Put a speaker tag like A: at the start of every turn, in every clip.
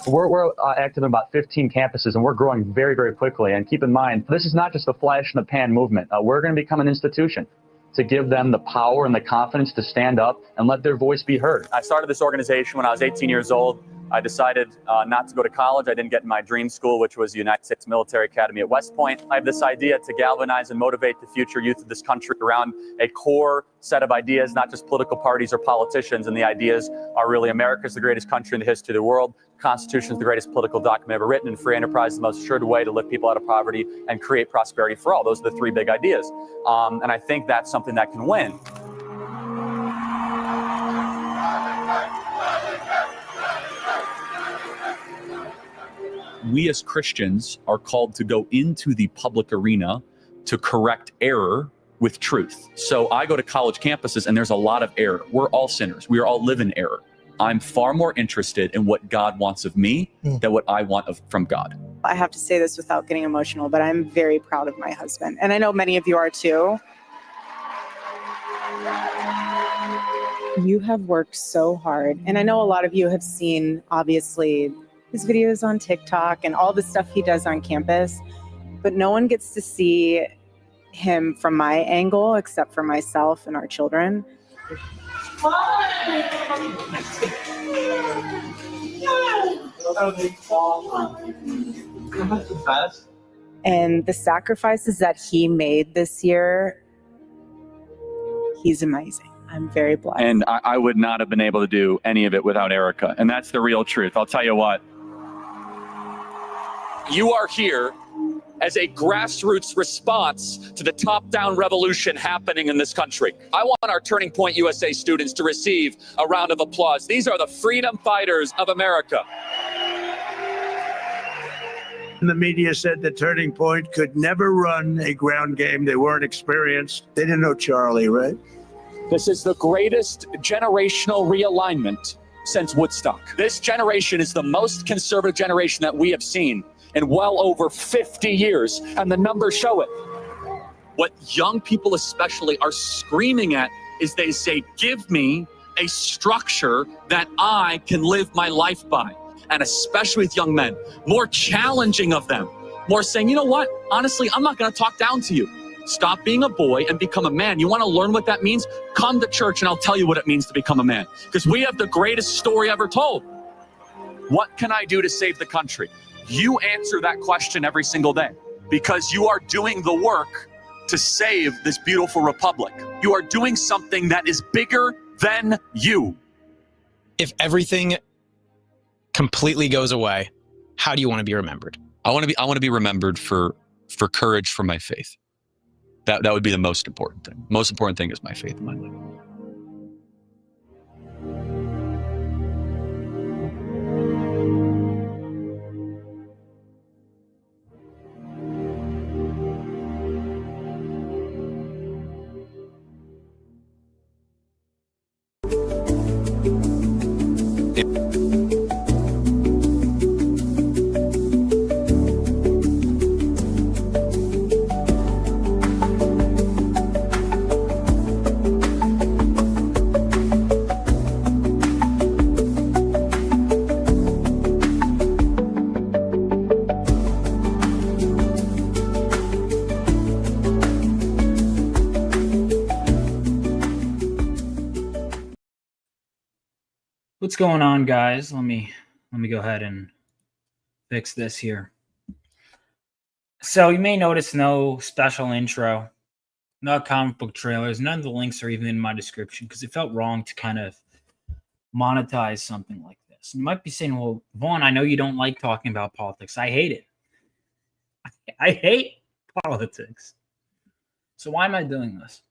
A: We're active in about 15 campuses, and we're growing very, very quickly. And keep in mind, this is not just a flash in the pan movement. We're going to become an institution to give them the power and the confidence to stand up and let their voice be heard. I started this organization when I was 18 years old. I decided not to go to college. I didn't get in my dream school, which was the United States Military Academy at West Point. I have this idea to galvanize and motivate the future youth of this country around a core set of ideas, not just political parties or politicians. And the ideas are really America's the greatest country in the history of the world. The Constitution is the greatest political document ever written, and free enterprise is the most assured way to lift people out of poverty and create prosperity for all. Those are the three big ideas. And I think that's something that can win. We as Christians are called to go into the public arena to correct error with truth. So I go to college campuses and there's a lot of error. We're all sinners. We are all live in error. I'm far more interested in what God wants of me than what I want from God.
B: I have to say this without getting emotional, but I'm very proud of my husband. And I know many of you are too. You have worked so hard. And I know a lot of you have seen, obviously, his videos on TikTok and all the stuff he does on campus, but no one gets to see him from my angle except for myself and our children. And the sacrifices that he made this year, he's amazing. I'm very blessed.
A: And I would not have been able to do any of it without Erica. And that's the real truth. I'll tell you what. You are here as a grassroots response to the top-down revolution happening in this country. I want our Turning Point USA students to receive a round of applause. These are the freedom fighters of America.
C: The media said that Turning Point could never run a ground game. They weren't experienced. They didn't know Charlie, right?
A: This is the greatest generational realignment since Woodstock. This generation is the most conservative generation that we have seen in well over 50 years, and the numbers show it. What young people especially are screaming at is they say, give me a structure that I can live my life by. And especially with young men, more challenging of them, more saying, you know what, honestly, I'm not gonna talk down to you. Stop being a boy and become a man. You wanna learn what that means? Come to church and I'll tell you what it means to become a man. Because we have the greatest story ever told. What can I do to save the country? You answer that question every single day because you are doing the work to save this beautiful republic. You are doing something that is bigger than you.
D: If everything completely goes away, how do you want to be remembered?
E: I want to be remembered for courage for my faith. That would be the most important thing. Most important thing is my faith in my life.
F: What's going on, guys? Let me go ahead and fix this here. So you may notice no special intro, no comic book trailers. None of the links are even in my description because it felt wrong to kind of monetize something like this. And you might be saying, well, Vaughn, I know you don't like talking about politics. I hate it. I hate politics. So why am I doing this?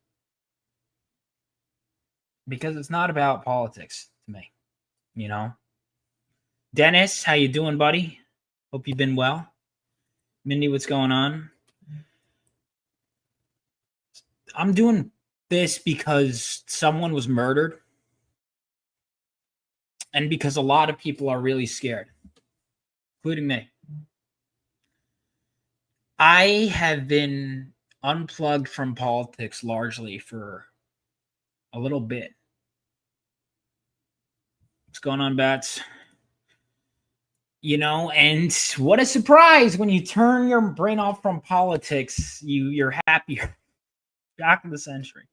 F: Because it's not about politics to me. You know, Dennis, how you doing, buddy? Hope you've been well. Mindy, what's going on? I'm doing this because someone was murdered and because a lot of people are really scared, including me. I have been unplugged from politics largely for a little bit. What's going on, Bats? You know, and what a surprise when you turn your brain off from politics, you're happier. Shock of the century.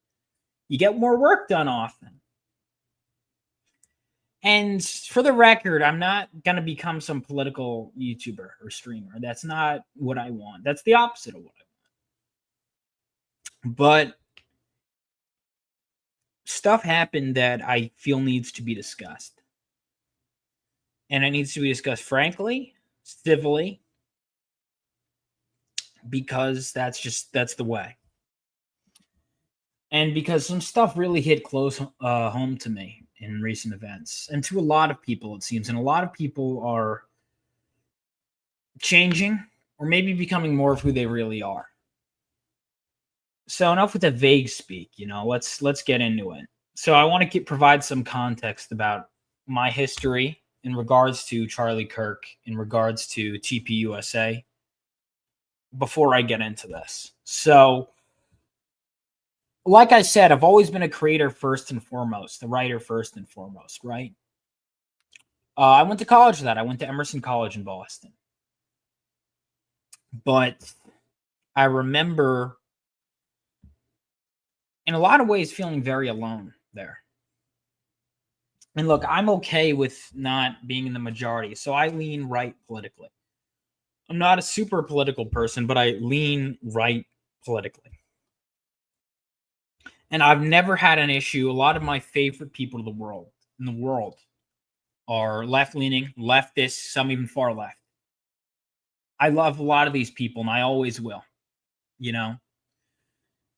F: You get more work done often. And for the record, I'm not going to become some political YouTuber or streamer. That's not what I want. That's the opposite of what I want. But stuff happened that I feel needs to be discussed. And it needs to be discussed frankly, civilly, because that's the way. And because some stuff really hit close home to me in recent events, and to a lot of people, it seems. And a lot of people are changing or maybe becoming more of who they really are. So enough with the vague speak, you know, let's get into it. So I want to provide some context about my history in regards to Charlie Kirk, in regards to TPUSA, before I get into this. So, like I said, I've always been a creator first and foremost, a writer first and foremost, right? I went to college for that. I went to Emerson College in Boston. But I remember, in a lot of ways, feeling very alone there. And look, I'm okay with not being in the majority, so I lean right politically. I'm not a super political person, but I lean right politically. And I've never had an issue. A lot of my favorite people in the world are left-leaning, leftists, some even far left. I love a lot of these people, and I always will, you know.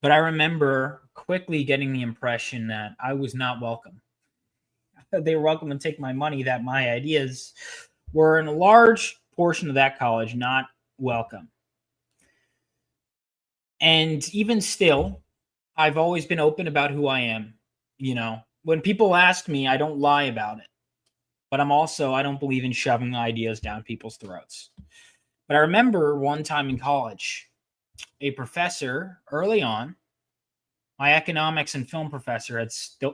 F: But I remember quickly getting the impression that I was not welcome. They were welcome to take my money, that my ideas were in a large portion of that college not welcome. And even still, I've always been open about who I am. You know, when people ask me, I don't lie about it. But I don't believe in shoving ideas down people's throats. But I remember one time in college, a professor early on, my economics and film professor, had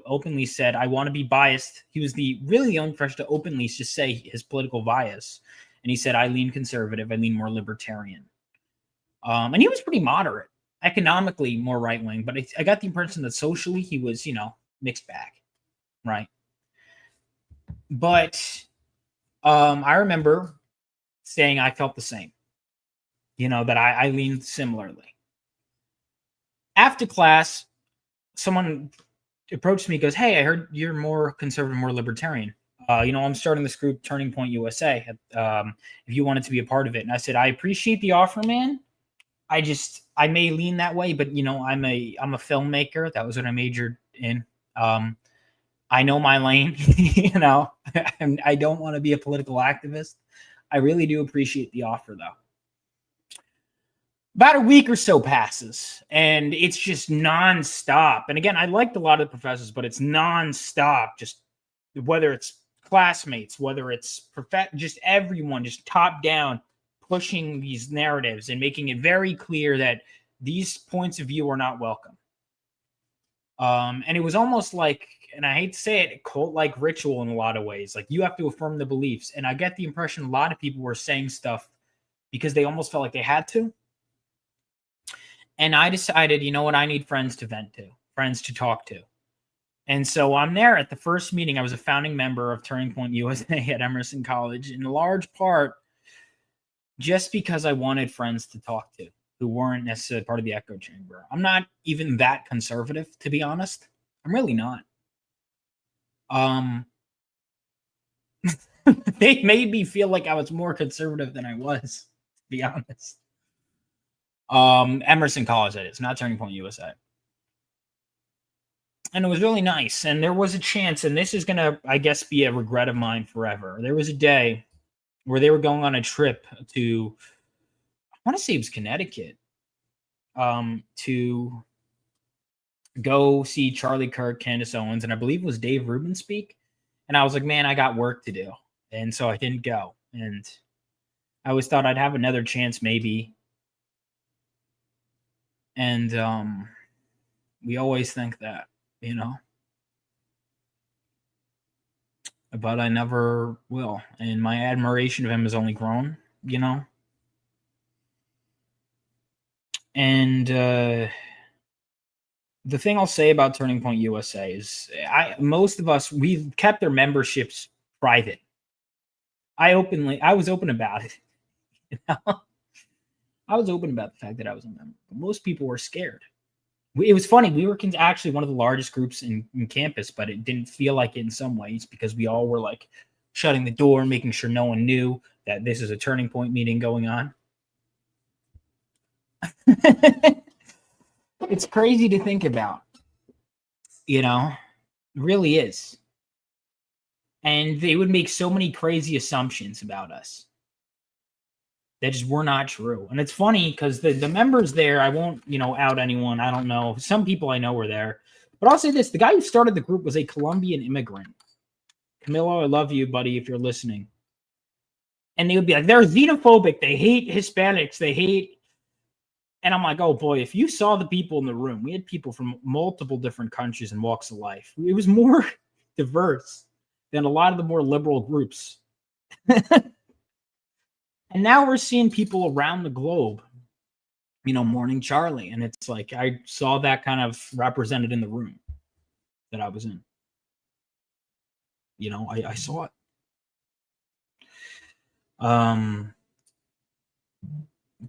F: openly said, I want to be biased. He was really the only professor to openly just say his political bias. And he said, I lean conservative. I lean more libertarian. And he was pretty moderate, economically more right-wing. But I got the impression that socially he was, you know, mixed bag, right? But I remember saying I felt the same, you know, that I leaned similarly. After class, someone approached me, goes, hey, I heard you're more conservative, more libertarian. You know, I'm starting this group, Turning Point USA, if you wanted to be a part of it. And I said, I appreciate the offer, man. I may lean that way, but, you know, I'm a filmmaker. That was what I majored in. I know my lane, you know, and I don't want to be a political activist. I really do appreciate the offer, though. About a week or so passes, and it's just nonstop. And again, I liked a lot of the professors, but it's nonstop. Just whether it's classmates, whether it's just everyone, just top down, pushing these narratives and making it very clear that these points of view are not welcome. And it was almost like, and I hate to say it, cult-like ritual in a lot of ways. Like, you have to affirm the beliefs. And I get the impression a lot of people were saying stuff because they almost felt like they had to. And I decided, you know what, I need friends to vent to, friends to talk to. And so I'm there at the first meeting. I was a founding member of Turning Point USA at Emerson College, in large part just because I wanted friends to talk to who weren't necessarily part of the echo chamber. I'm not even that conservative, to be honest. I'm really not. They made me feel like I was more conservative than I was, to be honest. Emerson College, that is, not Turning Point USA. And it was really nice. And there was a chance, and this is going to, I guess, be a regret of mine forever. There was a day where they were going on a trip to, I want to say it was Connecticut, to go see Charlie Kirk, Candace Owens, and I believe it was Dave Rubin speak. And I was like, man, I got work to do. And so I didn't go. And I always thought I'd have another chance, maybe. And we always think that, you know. but I never will. And my admiration of him has only grown, you know? And the thing I'll say about Turning Point USA is most of us, we've kept their memberships private. I was open about it. You know? I was open about the fact that I was a member. But most people were scared. It was funny. We were actually one of the largest groups in campus, but it didn't feel like it in some ways because we all were like shutting the door, making sure no one knew that this is a Turning Point meeting going on. It's crazy to think about, you know, it really is. And they would make so many crazy assumptions about us that just were not true. And it's funny because the members there, I won't, out anyone. I don't know. Some people I know were there. But I'll say this. The guy who started the group was a Colombian immigrant. Camilo, I love you, buddy, if you're listening. And they would be like, they're xenophobic. They hate Hispanics. They hate... And I'm like, oh, boy, if you saw the people in the room, we had people from multiple different countries and walks of life. It was more diverse than a lot of the more liberal groups. And now we're seeing people around the globe, mourning Charlie. And it's like, I saw that kind of represented in the room that I was in. I saw it.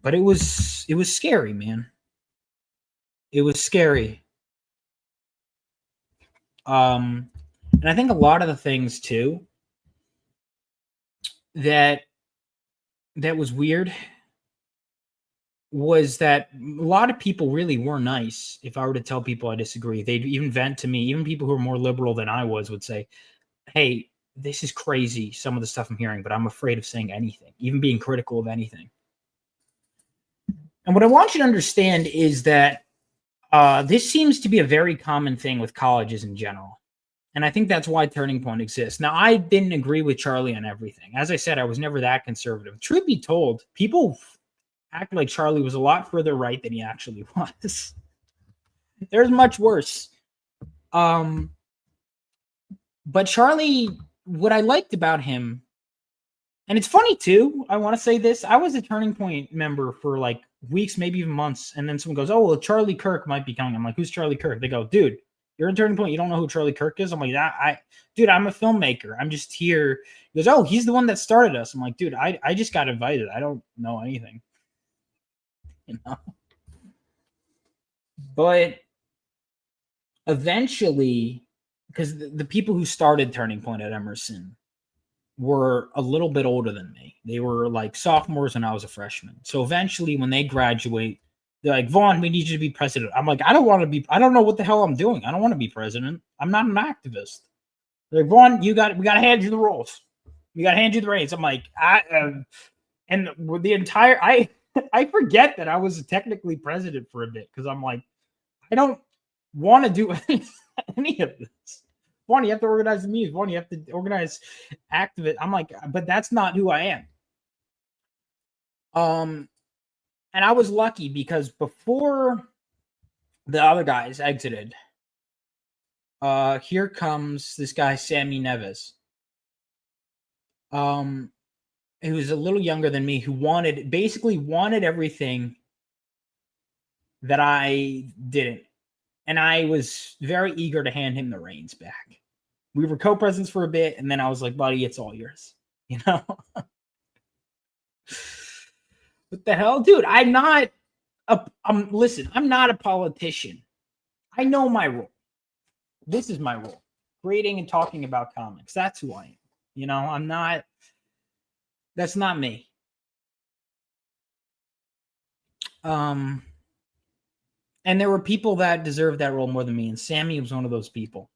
F: But it was scary, man. It was scary. And I think a lot of the things too that was weird was that a lot of people really were nice. If I were to tell people I disagree, they'd even vent to me. Even people who are more liberal than I was would say, hey, this is crazy, some of the stuff I'm hearing, but I'm afraid of saying anything, even being critical of anything. And what I want you to understand is that this seems to be a very common thing with colleges in general. And I think that's why Turning Point exists. Now, I didn't agree with Charlie on everything. As I said, I was never that conservative. Truth be told, people act like Charlie was a lot further right than he actually was. There's much worse. But Charlie, what I liked about him, and it's funny too, I want to say this, I was a Turning Point member for like weeks, maybe even months, and then someone goes, oh, well, Charlie Kirk might be coming. I'm like, who's Charlie Kirk? They go, dude, you're in Turning Point, you don't know who Charlie Kirk is? I'm like, dude, I'm a filmmaker. I'm just here. He goes, oh, he's the one that started us. I'm like, dude, I just got invited. I don't know anything. But eventually, because the people who started Turning Point at Emerson were a little bit older than me. They were like sophomores and I was a freshman. So eventually when they graduate, they're like, Vaughn, we need you to be president. I'm like, I don't know what the hell I'm doing. I don't want to be president. I'm not an activist. They're like, Vaughn, we got to hand you the roles. We got to hand you the reins. I'm like, and with the entire, I forget that I was technically president for a bit because I'm like, I don't want to do any of this. Vaughn, you have to organize the meetings. Vaughn, you have to organize activist. I'm like, but that's not who I am. And I was lucky because before the other guys exited, here comes this guy, Sammy Neves. He was a little younger than me, who basically wanted everything that I didn't. And I was very eager to hand him the reins back. We were co-presidents for a bit, and then I was like, buddy, it's all yours. What the hell? Dude, listen, I'm not a politician. I know my role. This is my role. Creating and talking about comics. That's who I am. That's not me. And there were people that deserved that role more than me, and Sammy was one of those people.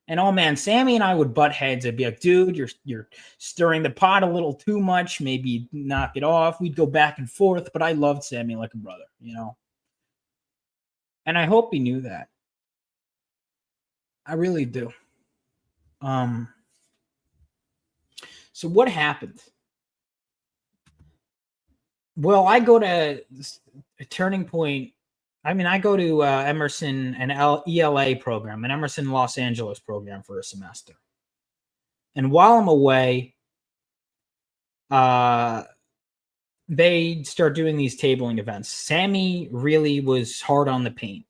F: And oh man, Sammy and I would butt heads. I'd be like, dude, you're stirring the pot a little too much. Maybe knock it off. We'd go back and forth, but I loved Sammy like a brother, And I hope he knew that. I really do. So what happened? Well, I go to a Turning Point. I go to Emerson, an ELA program, an Emerson Los Angeles program for a semester. And while I'm away, they start doing these tabling events. Sammy really was hard on the paint.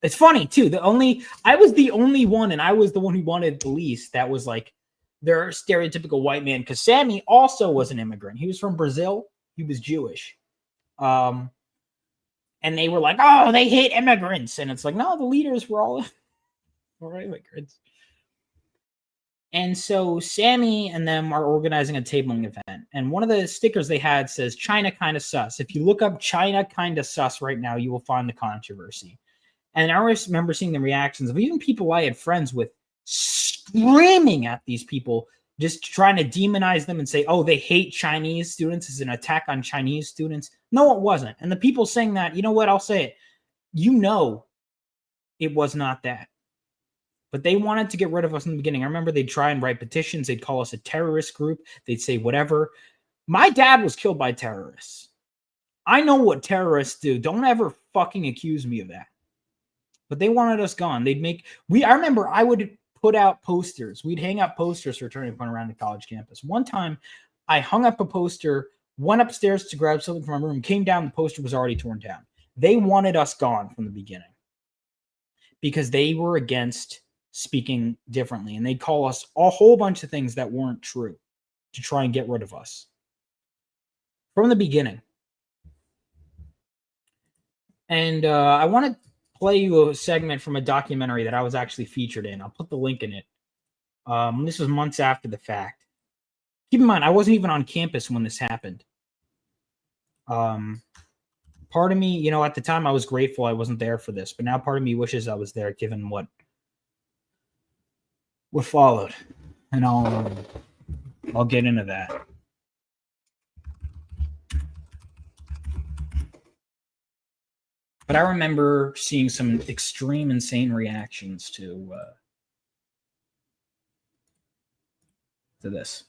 F: It's funny too. I was the only one, and I was the one who wanted the least. That was like their stereotypical white man, because Sammy also was an immigrant. He was from Brazil. He was Jewish. And they were like, "Oh, they hate immigrants," and it's like, no, the leaders were all immigrants. And so Sammy and them are organizing a tabling event. And one of the stickers they had says, "China kind of sus." If you look up China kind of sus right now, you will find the controversy. And I remember seeing the reactions of even people I had friends with screaming at these people, just trying to demonize them and say, oh, they hate Chinese students. It's an attack on Chinese students. No, it wasn't. And the people saying that, you know what? I'll say it. You know, it was not that. But they wanted to get rid of us in the beginning. I remember they'd try and write petitions. They'd call us a terrorist group. They'd say whatever. My dad was killed by terrorists. I know what terrorists do. Don't ever fucking accuse me of that. But they wanted us gone. I remember I would put out posters. We'd hang up posters for Turning Point around the college campus. One time I hung up a poster, went upstairs to grab something from my room, came down, the poster was already torn down. They wanted us gone from the beginning because they were against speaking differently. And they'd call us a whole bunch of things that weren't true to try and get rid of us from the beginning. And I want to play you a segment from a documentary that I was actually featured in. I'll put the link in it. This was months after the fact. Keep in mind, I wasn't even on campus when this happened. Part of me, at the time I was grateful I wasn't there for this, but now part of me wishes I was there given what followed. And I'll get into that. But I remember seeing some extreme, insane reactions to this.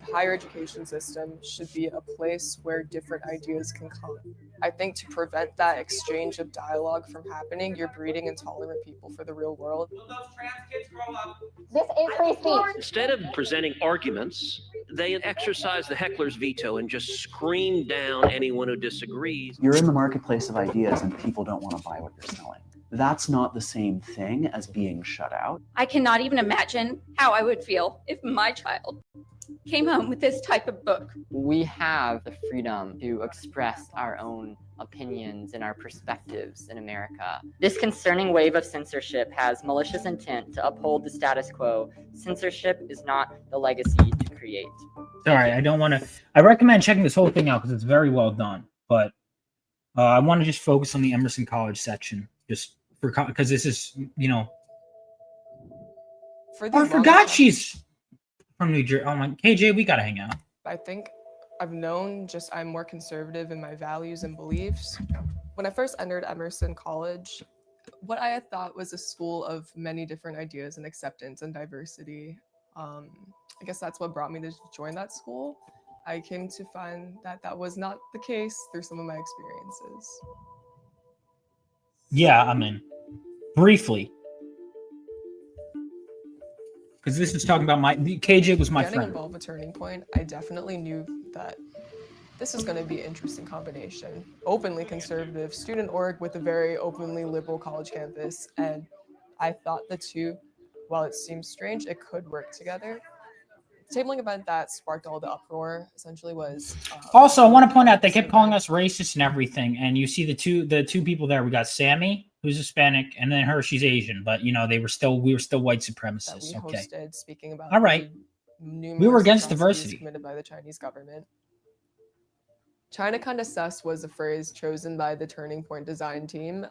G: The higher education system should be a place where different ideas can come. I think to prevent that exchange of dialogue from happening, you're breeding intolerant people for the real world.
H: Will those trans kids grow up?
I: This is free speech.
J: Instead of presenting arguments, they exercise the heckler's veto and just scream down anyone who disagrees.
K: You're in the marketplace of ideas and people don't want to buy what you're selling. That's not the same thing as being shut out.
I: I cannot even imagine how I would feel if my child came home with this type of book.
L: We have the freedom to express our own opinions and our perspectives in America. This concerning wave of censorship has malicious intent to uphold the status quo. Censorship is not the legacy to create.
F: Sorry, I recommend checking this whole thing out because it's very well done. But I want to just focus on the Emerson College section, just because this is, I forgot she's from New Jersey. Oh my, KJ, we gotta hang out.
G: I think I've known I'm more conservative in my values and beliefs. When I first entered Emerson College, what I had thought was a school of many different ideas and acceptance and diversity. I guess that's what brought me to join that school. I came to find that that was not the case through some of my experiences.
F: Yeah, briefly. Because this is talking about KJ was my
G: Getting
F: friend.
G: involved with Turning Point, I definitely knew that this is going to be an interesting combination. Openly conservative student org with a very openly liberal college campus. And I thought the two, while it seems strange, it could work together. The tabling event that sparked all the uproar essentially was...
F: Also, I want to point out, they kept calling us racist and everything. And you see the two people there. We got Sammy, who's Hispanic, and then her, she's Asian. But, we were still white supremacists.
G: That we
F: okay.
G: hosted, speaking about
F: all right. We were against diversity.
G: Committed by the Chinese government. China kinda sus was a phrase chosen by the Turning Point design team,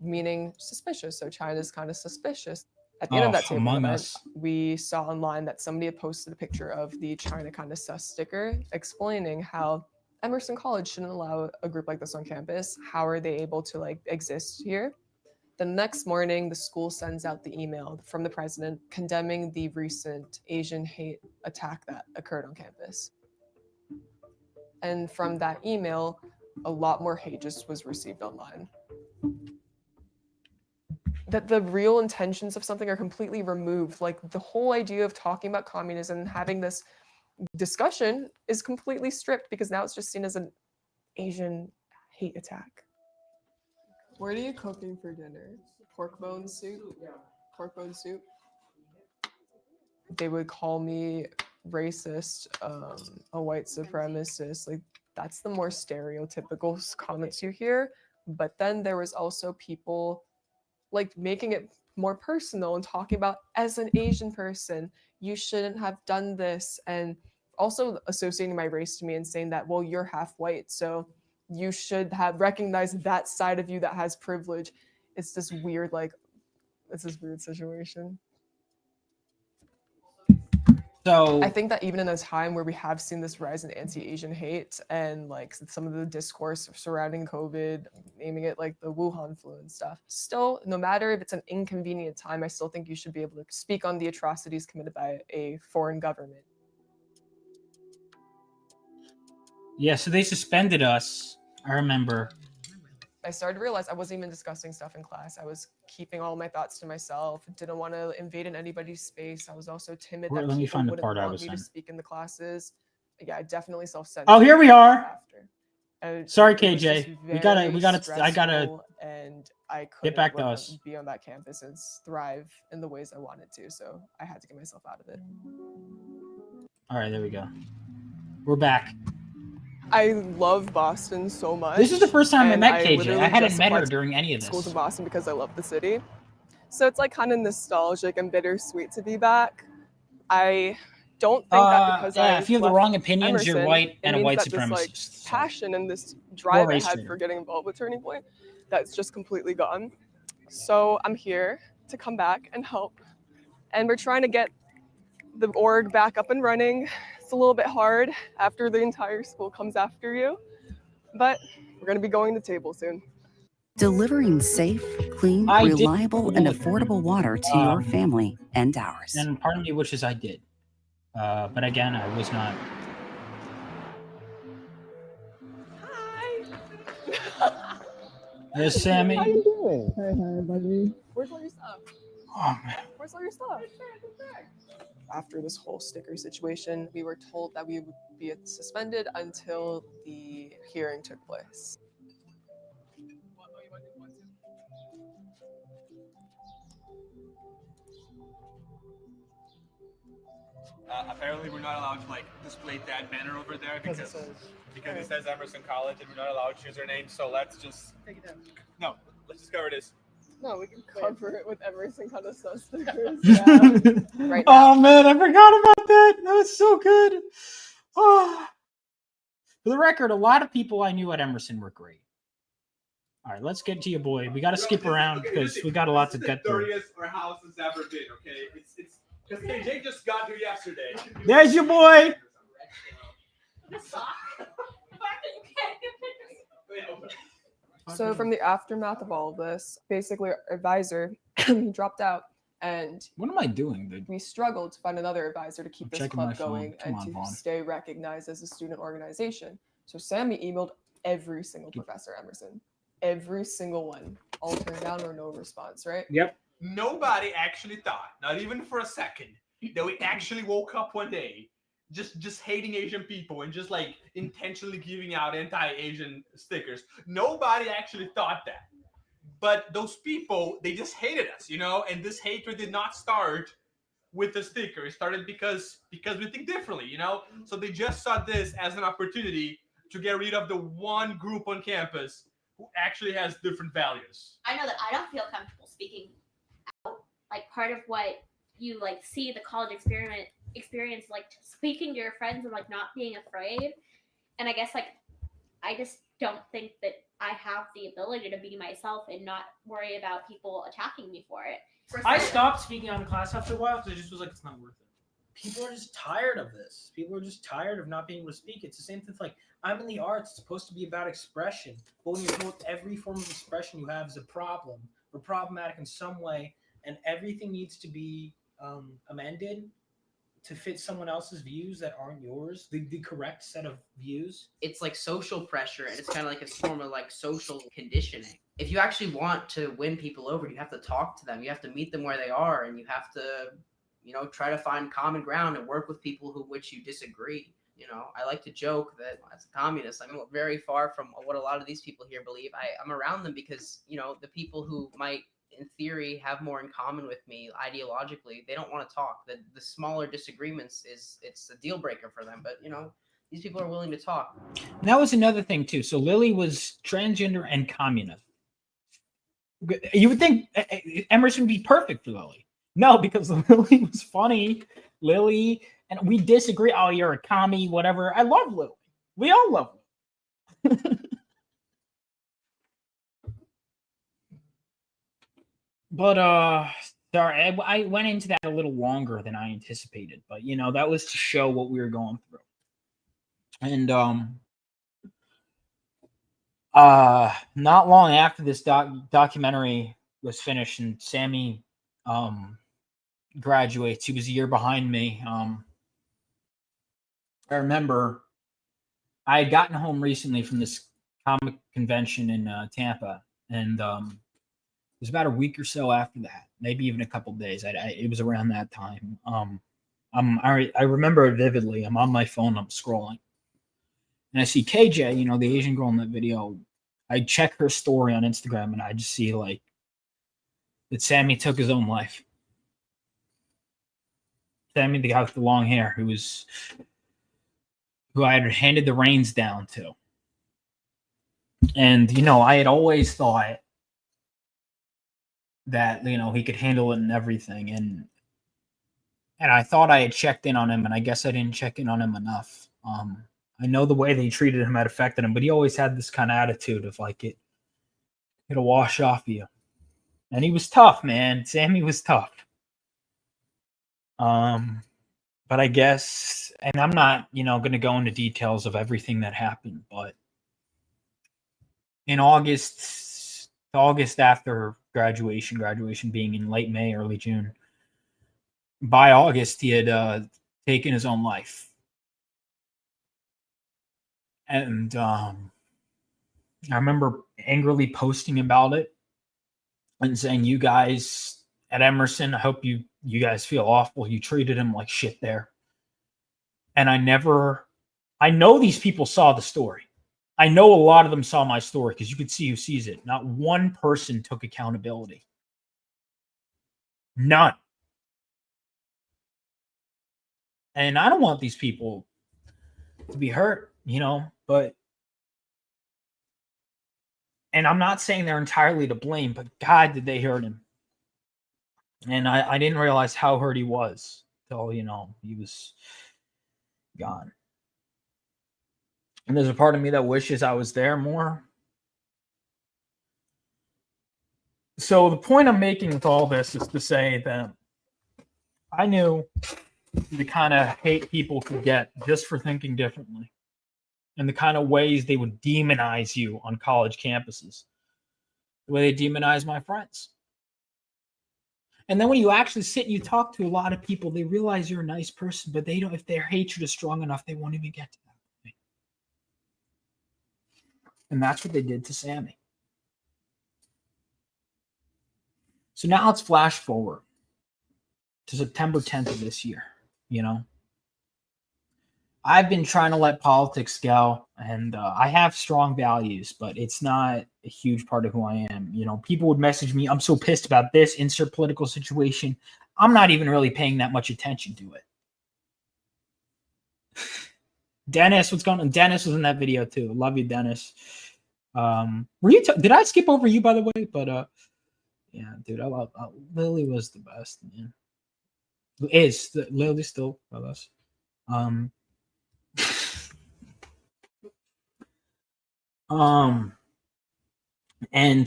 G: meaning suspicious. So China's kind of suspicious. At the end of that table event, we saw online that somebody had posted a picture of the China kinda sus sticker explaining how Emerson College shouldn't allow a group like this on campus. How are they able to exist here? The next morning, the school sends out the email from the president condemning the recent Asian hate attack that occurred on campus. And from that email, a lot more hate just was received online. that the real intentions of something are completely removed. Like the whole idea of talking about communism and having this discussion is completely stripped because now it's just seen as an Asian hate attack. What are you cooking for dinner? Pork bone soup? Pork bone soup? They would call me racist, a white supremacist. Like that's the more stereotypical comments you hear. But then there was also people like making it more personal and talking about, as an Asian person, you shouldn't have done this, and also associating my race to me and saying that, well, you're half white, so you should have recognized that side of you that has privilege. It's this weird, like, it's this weird situation.
F: So
G: I think that even in a time where we have seen this rise in anti-Asian hate and like some of the discourse surrounding COVID, naming it like the Wuhan flu and stuff, still, no matter if it's an inconvenient time, I still think you should be able to speak on the atrocities committed by a foreign government.
F: yeah, so they suspended us. I remember.
G: I started to realize I wasn't even discussing stuff in class. I was keeping all my thoughts to myself. Didn't want to invade in anybody's space. I was also timid that
F: Let me
G: people
F: find the
G: wouldn't
F: part I
G: want
F: was
G: me to
F: in.
G: speak in the classes. Yeah, I definitely self-censored.
F: Oh, here we are.
G: And
F: Sorry,
G: it was just
F: KJ. We gotta. I gotta
G: stressful, and I
F: get
G: couldn't
F: back to us.
G: be on that campus and thrive in the ways I wanted to. So I had to get myself out of it.
F: All right, there we go. We're back.
G: I love Boston so much.
F: This is the first time I
G: and
F: met KJ.
G: literally
F: I hadn't
G: just
F: met her
G: applied
F: during any of
G: schools
F: this.
G: in Boston because I love the city. So it's like kind of nostalgic and bittersweet to be back. I don't think that because I
F: if you have the
G: left
F: wrong opinions,
G: Emerson,
F: you're white
G: it
F: and a
G: means
F: white
G: that this, like,
F: supremacist.
G: passion and this drive I
F: race
G: had
F: traitor.
G: for getting involved with Turning Point, that's just completely gone. So I'm here to come back and help. And we're trying to get the org back up and running. It's a little bit hard after the entire school comes after you, but we're going to be going to table soon.
H: Delivering safe, clean, reliable, and affordable water to your family and ours.
F: And part of me wishes I did. But again, I was not.
G: Hi.
F: There's Sammy.
G: How you doing? Hey, buddy. Where's all your stuff?
F: Oh, man.
G: Where's all your stuff? After this whole sticker situation, we were told that we would be suspended until the hearing took place.
M: Apparently, we're not allowed to like display that banner over there because it says Emerson College, and we're not allowed to use their name. So let's just take it down. No, let's just cover this.
G: No, we can cover it with Emerson kind of stuff stickers.
F: Right now. Oh man, I forgot about that. That was so good. Oh. For the record, a lot of people I knew at Emerson were great. All right, let's get to you, boy. We got to skip around because we got a lot to get through.
M: This is the dirtiest our house has ever been. Okay, it's because KJ just got here yesterday.
F: There's your boy.
G: So from the aftermath of all of this, basically our advisor he dropped out, and
F: what am I doing, dude?
G: We struggled to find another advisor to keep this club going and to
F: Vaughn.
G: stay recognized as a student organization. So Sammy emailed every single professor at Emerson, every single one, all turned down or no response, right?
F: Yep.
M: Nobody actually thought, not even for a second, that we actually woke up one day just hating Asian people and just like intentionally giving out anti-Asian stickers. Nobody actually thought that. But those people, they just hated us, you know, and this hatred did not start with the sticker. It started because we think differently, you know? So they just saw this as an opportunity to get rid of the one group on campus who actually has different values.
N: I know that I don't feel comfortable speaking out. Like part of what you like see the college experience like speaking to your friends and like not being afraid. And I guess like I just don't think that I have the ability to be myself and not worry about people attacking me for it.
O: I stopped speaking out in class after a while because I just was like, it's not worth it. People are just tired of this. People are just tired of not being able to speak. It's the same thing. Like, I'm in the arts. It's supposed to be about expression. But when you're told every form of expression you have is a problem or problematic in some way, and everything needs to be amended to fit someone else's views that aren't yours, the correct set of views.
P: It's like social pressure, and it's kind of like a form of like social conditioning. If you actually want to win people over, you have to talk to them. You have to meet them where they are, and you have to, try to find common ground and work with people which you disagree. I like to joke that as a communist, I'm very far from what a lot of these people here believe. I'm around them because, the people who might, in theory, have more in common with me ideologically, they don't want to talk. The smaller disagreements it's a deal breaker for them. But, these people are willing to talk.
F: And that was another thing, too. So Lily was transgender and communist. You would think Emerson would be perfect for Lily. No, because Lily was funny. Lily, and we disagree. Oh, you're a commie, whatever. I love Lily. We all love Lily. But sorry, I went into that a little longer than I anticipated. But that was to show what we were going through. And not long after this documentary was finished and Sammy graduates, he was a year behind me. I remember I had gotten home recently from this comic convention in Tampa, and it was about a week or so after that, maybe even a couple of days. It was around that time. I remember it vividly. I'm on my phone, I'm scrolling, and I see KJ, the Asian girl in that video. I check her story on Instagram, and I just see like that Sammy took his own life. Sammy, the guy with the long hair, who I had handed the reins down to. And, I had always thought that, he could handle it and everything. And I thought I had checked in on him, and I guess I didn't check in on him enough. I know the way they treated him had affected him, but he always had this kind of attitude of like it'll wash off you. And he was tough, man. Sammy was tough. But I guess, and I'm not, going to go into details of everything that happened, but in August after graduation being in late May, early June, by August, he had taken his own life. And I remember angrily posting about it and saying, you guys at Emerson, I hope you guys feel awful. You treated him like shit there. And I know these people saw the story. I know a lot of them saw my story because you could see who sees it. Not one person took accountability. None. And I don't want these people to be hurt, but, and I'm not saying they're entirely to blame, but God, did they hurt him. And I didn't realize how hurt he was till, he was gone. And there's a part of me that wishes I was there more. So the point I'm making with all this is to say that I knew the kind of hate people could get just for thinking differently, and the kind of ways they would demonize you on college campuses, the way they demonize my friends. And then when you actually sit and you talk to a lot of people, they realize you're a nice person, but they don't. If their hatred is strong enough, they won't even get to that point. And that's what they did to Sammy. So now let's flash forward to September 10th of this year. I've been trying to let politics go, and I have strong values, but it's not a huge part of who I am. People would message me, I'm so pissed about this, insert political situation. I'm not even really paying that much attention to it. Dennis, what's going on? Dennis was in that video too. Love you, Dennis. Did I skip over you, by the way? But yeah, dude, I love Lily was the best, man. Lily still with us. And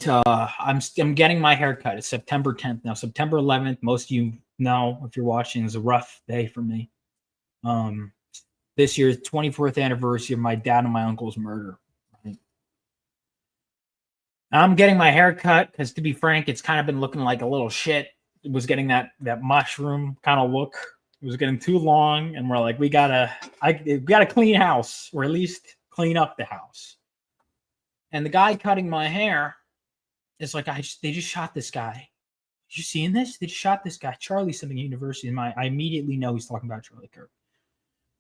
F: I'm getting my hair cut. It's September 10th now. September 11th, most of you know, if you're watching, is a rough day for me. This year's 24th anniversary of my dad and my uncle's murder. Right? I'm getting my hair cut because, to be frank, it's kind of been looking like a little shit. It was getting that mushroom kind of look. It was getting too long, and we're like, we gotta clean house, or at least clean up the house. And the guy cutting my hair is like, they just shot this guy. You seeing this? They just shot this guy, Charlie something university. And I immediately know he's talking about Charlie Kirk.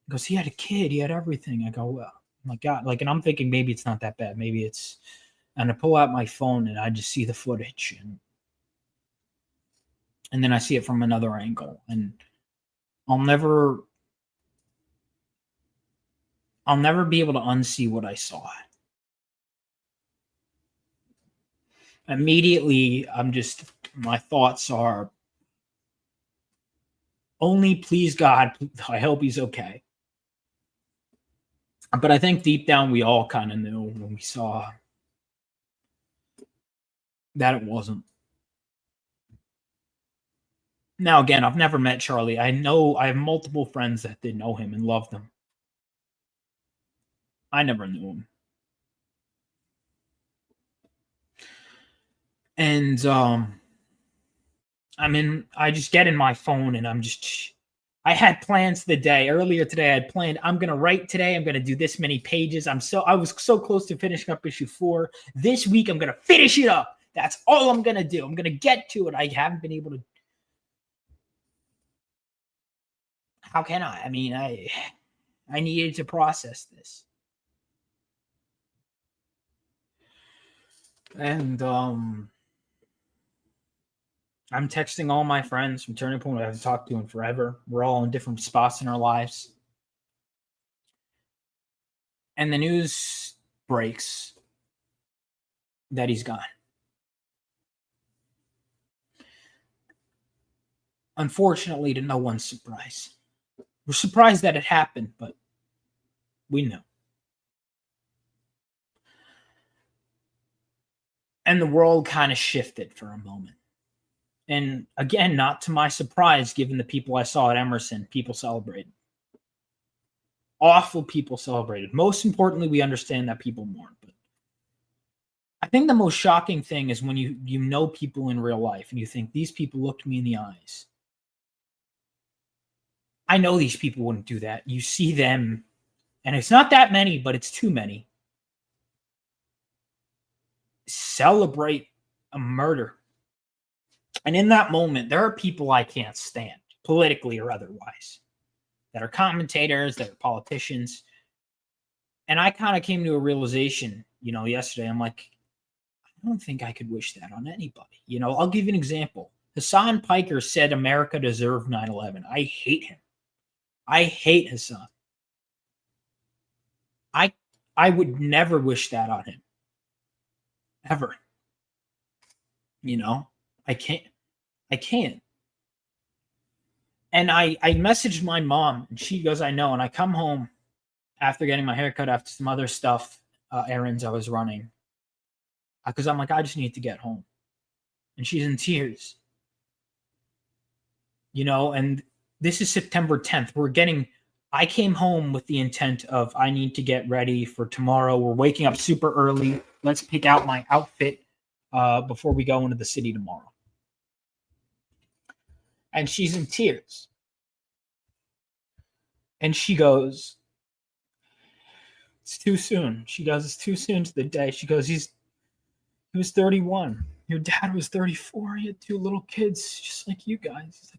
F: He goes, he had a kid, he had everything. I go, well, my God, like, and I'm thinking maybe it's not that bad. Maybe it's, and I pull out my phone and I just see the footage, and then I see it from another angle, and I'll never be able to unsee what I saw. Immediately, my thoughts are, only please God, I hope he's okay. But I think deep down, we all kind of knew when we saw that it wasn't. Now, again, I've never met Charlie. I have multiple friends that did know him and loved him. I never knew him. And I just get in my phone and I had plans the day. Earlier today, I had planned, I'm going to write today. I'm going to do this many pages. I was so close to finishing up issue 4. This week, I'm going to finish it up. That's all I'm going to do. I'm going to get to it. I haven't been able to. How can I? I mean, I needed to process this. And I'm texting all my friends from Turning Point I haven't talked to in forever. We're all in different spots in our lives. And the news breaks that he's gone. Unfortunately, to no one's surprise. We're surprised that it happened, but we know. And the world kind of shifted for a moment. And again, not to my surprise, given the people I saw at Emerson, people celebrated. Awful people celebrated. Most importantly, we understand that people mourn. But I think the most shocking thing is when you know people in real life and you think, these people looked me in the eyes. I know these people wouldn't do that. You see them, and it's not that many, but it's too many. Celebrate a murder. And in that moment, there are people I can't stand, politically or otherwise, that are commentators, that are politicians. And I kind of came to a realization, yesterday. I'm like, I don't think I could wish that on anybody. I'll give you an example. Hassan Piker said America deserved 9/11. I hate him. I hate Hassan. I would never wish that on him. Ever. I can't. And I messaged my mom, and she goes, I know. And I come home after getting my hair cut, after some other stuff, errands I was running. Because I'm like, I just need to get home. And she's in tears. And this is September 10th. I came home with the intent of, I need to get ready for tomorrow. We're waking up super early. Let's pick out my outfit before we go into the city tomorrow. And she's in tears. And she goes, it's too soon. She goes, it's too soon to the day. She goes, he was 31. Your dad was 34. He had 2 little kids, just like you guys. He's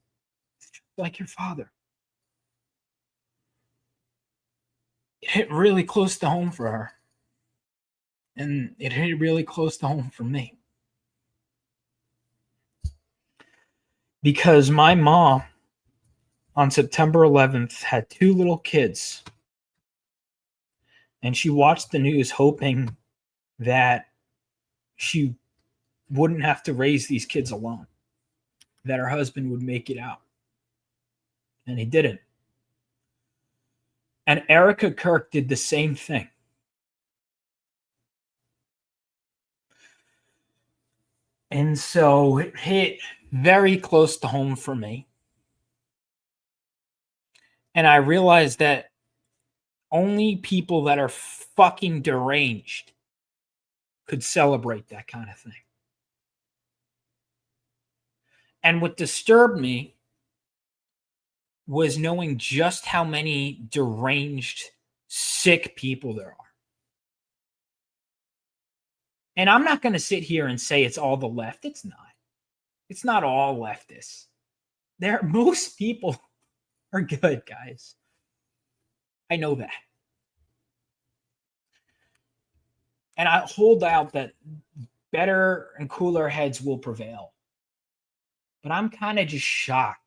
F: like your father. It hit really close to home for her. And it hit really close to home for me. Because my mom, on September 11th, had 2 little kids. And she watched the news hoping that she wouldn't have to raise these kids alone. That her husband would make it out. And he didn't. And Erica Kirk did the same thing. And so it hit very close to home for me. And I realized that only people that are fucking deranged could celebrate that kind of thing. And what disturbed me was knowing just how many deranged, sick people there are. And I'm not going to sit here and say it's all the left. It's not. It's not all leftists. Most people are good, guys. I know that. And I hold out that better and cooler heads will prevail. But I'm kind of just shocked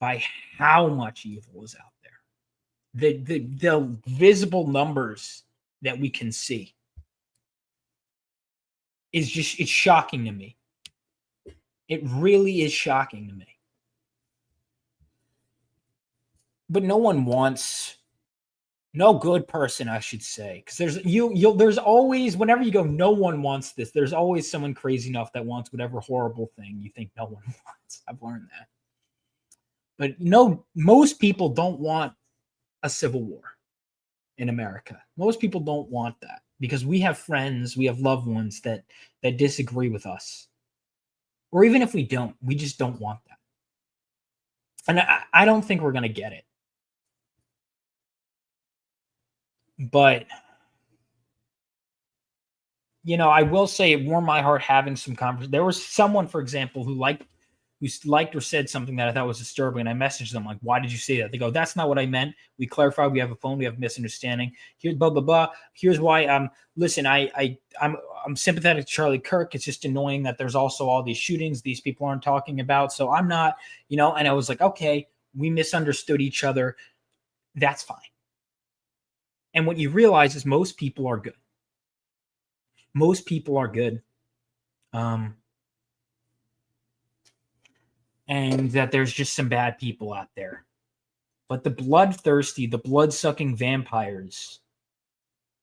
F: by how much evil is out there. The visible numbers that we can see is just, it's shocking to me. It really is shocking to me. But no one wants, no good person, I should say, because there's always, whenever you go, no one wants this, there's always someone crazy enough that wants whatever horrible thing you think no one wants. I've learned that. But no, most people don't want a civil war in America. Most people don't want that because we have friends, we have loved ones that disagree with us. Or even if we don't, we just don't want that. And I don't think we're going to get it. But, you know, I will say it warmed my heart having some conversation. There was someone, for example, who liked or said something that I thought was disturbing. And I messaged them like, why did you say that? They go, that's not what I meant. We clarified. We have a phone. We have misunderstanding. Here's blah, blah, blah. Here's why. Listen, I'm sympathetic to Charlie Kirk. It's just annoying that there's also all these shootings these people aren't talking about. So I'm not, you know, and I was like, okay, we misunderstood each other. That's fine. And what you realize is most people are good. Most people are good. And that there's just some bad people out there. But the bloodthirsty, the blood-sucking vampires,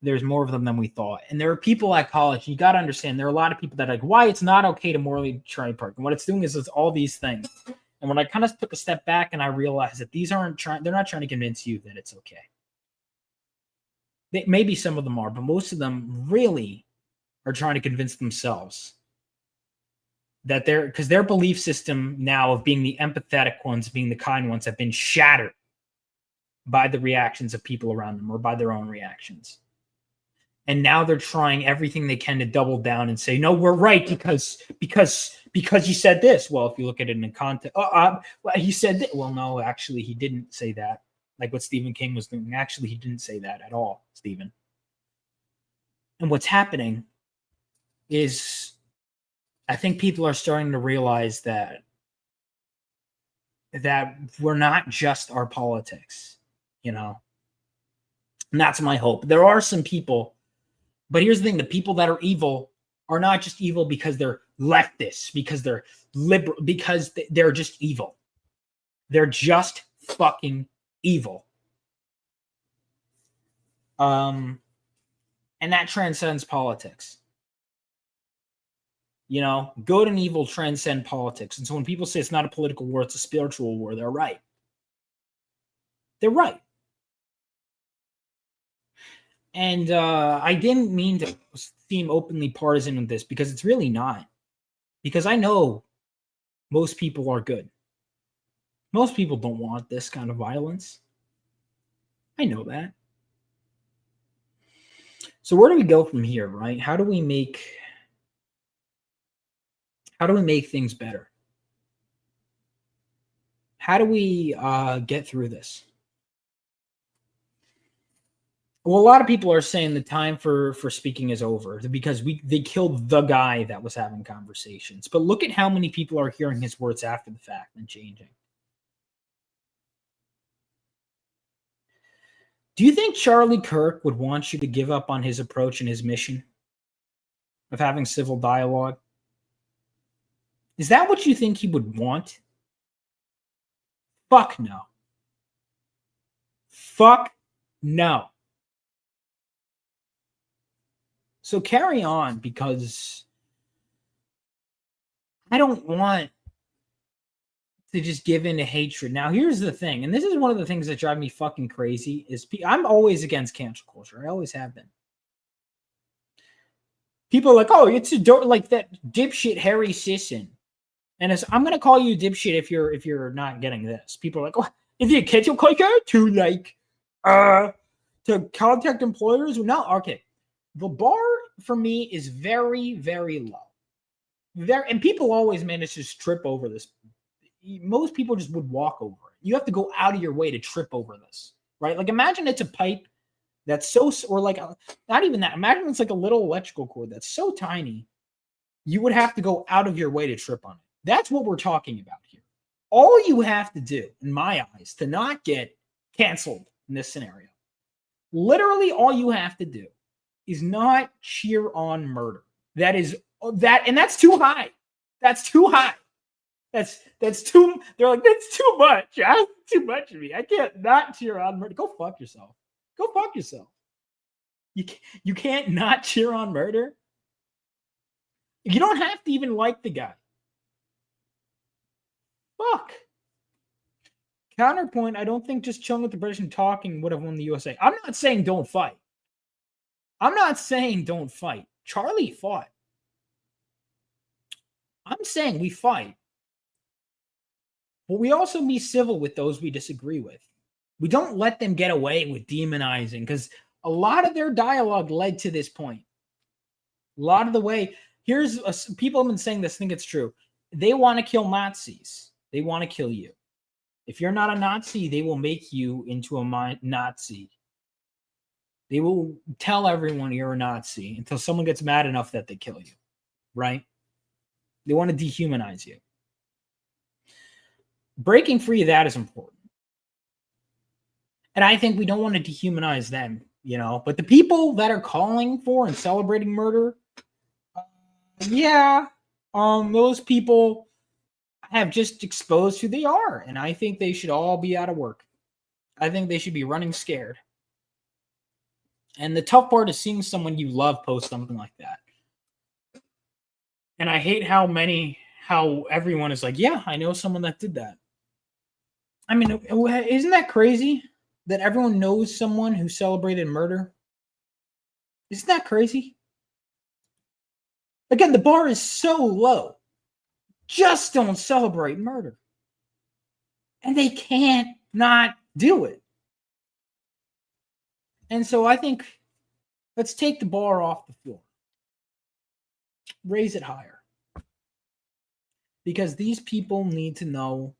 F: there's more of them than we thought. And there are people at college, you got to understand, there are a lot of people that are like, why it's not okay to morally Charlie Park. And what it's doing is it's all these things. And when I kind of took a step back and I realized that they're not trying to convince you that it's okay. Maybe some of them are, but most of them really are trying to convince themselves that because their belief system now of being the empathetic ones, being the kind ones, have been shattered by the reactions of people around them or by their own reactions. And now they're trying everything they can to double down and say, no, we're right because you said this. Well, if you look at it in context, well, he said that. Well, no, actually, he didn't say that. Like what Stephen King was doing. Actually, he didn't say that at all, Stephen. And what's happening is I think people are starting to realize that we're not just our politics, you know. And that's my hope. There are some people, but here's the thing, the people that are evil are not just evil because they're leftists, because they're liberal, because they're just evil. They're just fucking evil. And that transcends politics. You know, good and evil transcend politics. And so when people say it's not a political war, it's a spiritual war, they're right. They're right. And I didn't mean to seem openly partisan with this because it's really not. Because I know most people are good. Most people don't want this kind of violence. I know that. So where do we go from here, right? How do we make things better? How do we get through this? Well, a lot of people are saying the time for speaking is over because they killed the guy that was having conversations. But look at how many people are hearing his words after the fact and changing. Do you think Charlie Kirk would want you to give up on his approach and his mission of having civil dialogue? Is that what you think he would want? Fuck no. Fuck no. So carry on, because I don't want to just give in to hatred. Now, here's the thing, and this is one of the things that drive me fucking crazy, is I'm always against cancel culture. I always have been. People are like, oh, it's like that dipshit Harry Sisson. And I'm gonna call you a dipshit if you're not getting this. People are like, oh, is it a cancel culture to like to contact employers? No, okay. The bar for me is very, very low. And people always manage to trip over this. Most people just would walk over it. You have to go out of your way to trip over this, right? Like imagine it's a pipe that's so, or like not even that. Imagine it's like a little electrical cord that's so tiny, you would have to go out of your way to trip on it. That's what we're talking about here. All you have to do, in my eyes, to not get canceled in this scenario, literally all you have to do is not cheer on murder. And that's too high. That's too high. That's too. They're like, that's too much. That's too much of me. I can't not cheer on murder. Go fuck yourself. Go fuck yourself. You can't not cheer on murder. You don't have to even like the guy. Fuck. Counterpoint, I don't think just chilling with the British and talking would have won the USA. I'm not saying don't fight. Charlie fought. I'm saying we fight. But we also be civil with those we disagree with. We don't let them get away with demonizing, because a lot of their dialogue led to this point. A lot of the way, people have been saying this, I think it's true. They want to kill Nazis. They want to kill you. If you're not a Nazi, they will make you into a Nazi. They will tell everyone you're a Nazi until someone gets mad enough that they kill you, right? They want to dehumanize you. Breaking free of that is important. And I think we don't want to dehumanize them, But the people that are calling for and celebrating murder, those people have just exposed who they are. And I think they should all be out of work. I think they should be running scared. And the tough part is seeing someone you love post something like that. And I hate how everyone is like, yeah, I know someone that did that. I mean, isn't that crazy that everyone knows someone who celebrated murder? Isn't that crazy? Again, the bar is so low. Just don't celebrate murder. And they can't not do it. And so I think let's take the bar off the floor. Raise it higher. Because these people need to know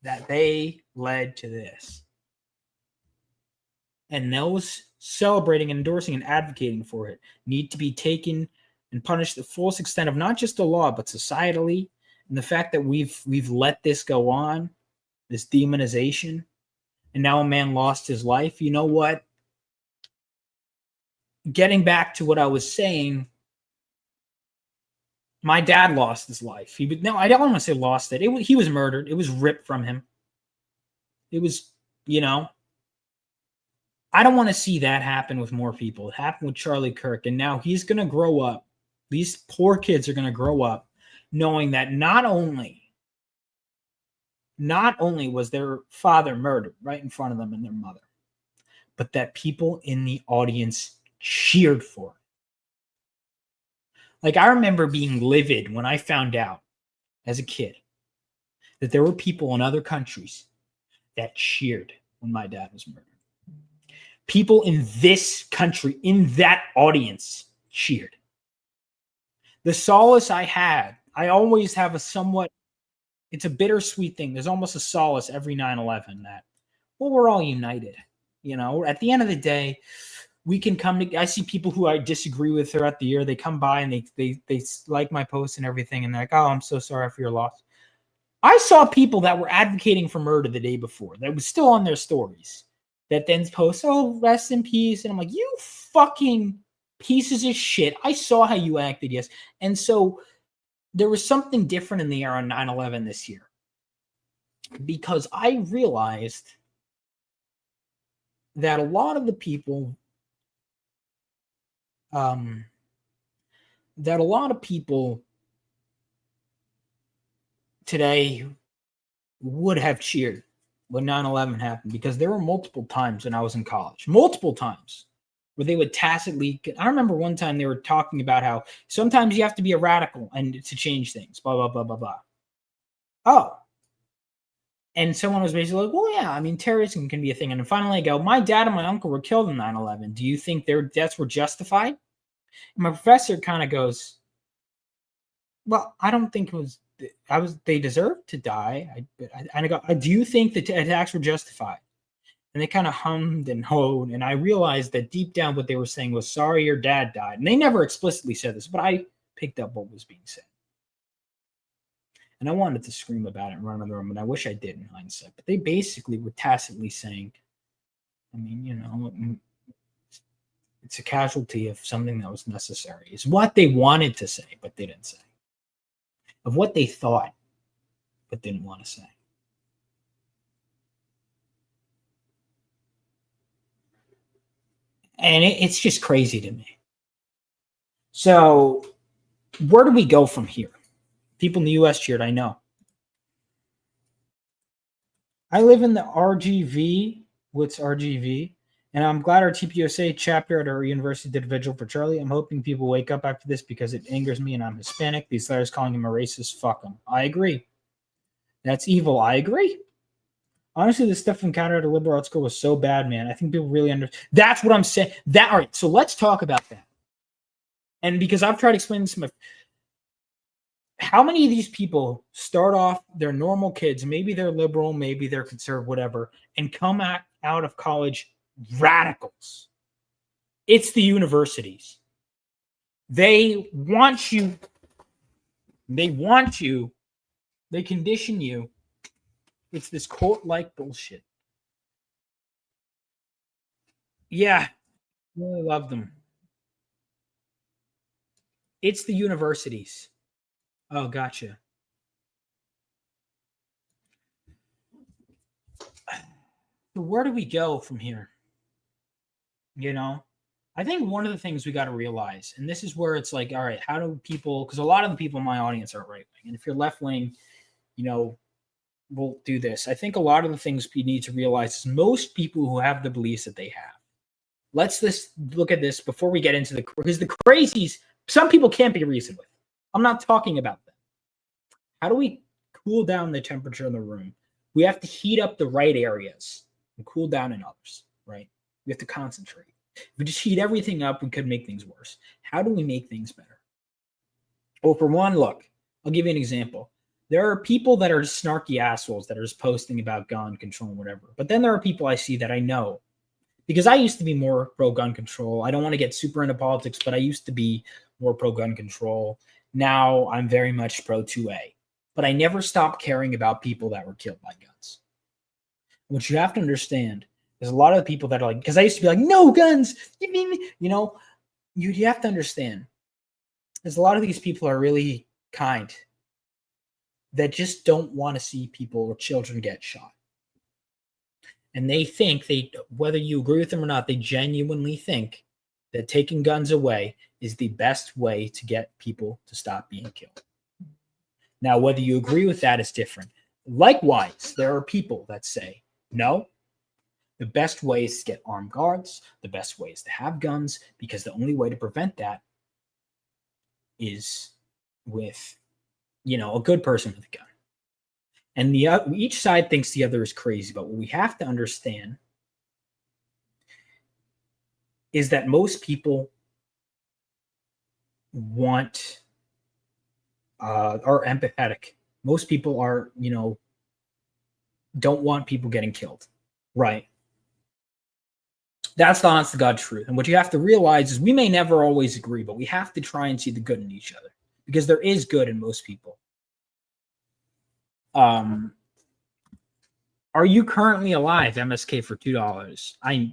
F: that they led to this. And those celebrating, endorsing, and advocating for it need to be taken and punished to the fullest extent of not just the law, but societally. And the fact that we've let this go on, this demonization, and now a man lost his life. You know what? Getting back to what I was saying, my dad lost his life. I don't want to say lost it. He was murdered. It was ripped from him. It was, I don't want to see that happen with more people. It happened with Charlie Kirk, and now he's going to grow up. These poor kids are going to grow up knowing that not only was their father murdered right in front of them and their mother, but that people in the audience cheered for it. Like, I remember being livid when I found out as a kid that there were people in other countries that cheered when my dad was murdered. People in this country, in that audience, cheered. The solace I had, I always have it's a bittersweet thing. There's almost a solace every 9/11 that, we're all united. At the end of the day, we can come to. I see people who I disagree with throughout the year. They come by and they like my posts and everything, and they're like, "Oh, I'm so sorry for your loss." I saw people that were advocating for murder the day before that was still on their stories that then post, "Oh, rest in peace," and I'm like, "You fucking pieces of shit! I saw how you acted, yes." And so there was something different in the air on 9/11 this year because I realized that a lot of the people. That a lot of people today would have cheered when 9/11 happened, because there were multiple times when I was in college, multiple times where they would tacitly. I remember one time they were talking about how sometimes you have to be a radical and to change things, blah, blah, blah, blah, blah. oh. And someone was basically like, well, yeah, I mean, terrorism can be a thing. And then finally I go, my dad and my uncle were killed in 9/11. Do you think their deaths were justified? And my professor kind of goes, well, I don't think it was, they deserved to die. And I go, do you think the attacks were justified? And they kind of hummed and hoed. And I realized that deep down what they were saying was, sorry, your dad died. And they never explicitly said this, but I picked up what was being said. And I wanted to scream about it and run around the room, and I wish I did in hindsight. But they basically were tacitly saying, I mean, you know, it's a casualty of something that was necessary. It's what they wanted to say, but they didn't say. Of what they thought, but didn't want to say. And it's just crazy to me. So where do we go from here? People in the U.S. cheered, I know. I live in the RGV. What's RGV? And I'm glad our TPUSA chapter at our university did a vigil for Charlie. I'm hoping people wake up after this because it angers me and I'm Hispanic. These letters calling him a racist, fuck him. I agree. That's evil. I agree. Honestly, the stuff encountered at a liberal arts school was so bad, man. I think people really That's what I'm saying. All right, so let's talk about that. And because I've tried to explain this to my... How many of these people start off, they're normal kids, maybe they're liberal, maybe they're conservative, whatever, and come out of college radicals? It's the universities. They want you. They condition you. It's this cult-like bullshit. Yeah, I really love them. It's the universities. Oh, gotcha. So where do we go from here? You know, I think one of the things we got to realize, and this is where it's like, all right, how do people, because a lot of the people in my audience are right wing. And if you're left wing, you know, we'll do this. I think a lot of the things we need to realize is most people who have the beliefs that they have. Let's look at this before we get into because the crazies, some people can't be reasoned with. I'm not talking about them. How do we cool down the temperature in the room? We have to heat up the right areas and cool down in others, right? We have to concentrate. If we just heat everything up, we could make things worse. How do we make things better? Well, for one, look, I'll give you an example. There are people that are snarky assholes that are just posting about gun control and whatever. But then there are people I see that I know, because I used to be more pro-gun control. I don't want to get super into politics, but I used to be more pro-gun control. Now I'm very much pro-2A. But I never stopped caring about people that were killed by guns. What you have to understand is a lot of the people that are like, because I used to be like, no guns, you know, you have to understand, there's a lot of these people are really kind that just don't want to see people or children get shot. And they think, whether you agree with them or not, they genuinely think that taking guns away is the best way to get people to stop being killed. Now, whether you agree with that is different. Likewise, there are people that say, no, the best way is to get armed guards. The best way is to have guns, because the only way to prevent that is with, you know, a good person with a gun. And each side thinks the other is crazy. But what we have to understand is that most people are empathetic. Most people are, you know, don't want people getting killed. Right. That's the honest to God truth. And what you have to realize is we may never always agree, but we have to try and see the good in each other, because there is good in most people. Are you currently alive? MSK for $2.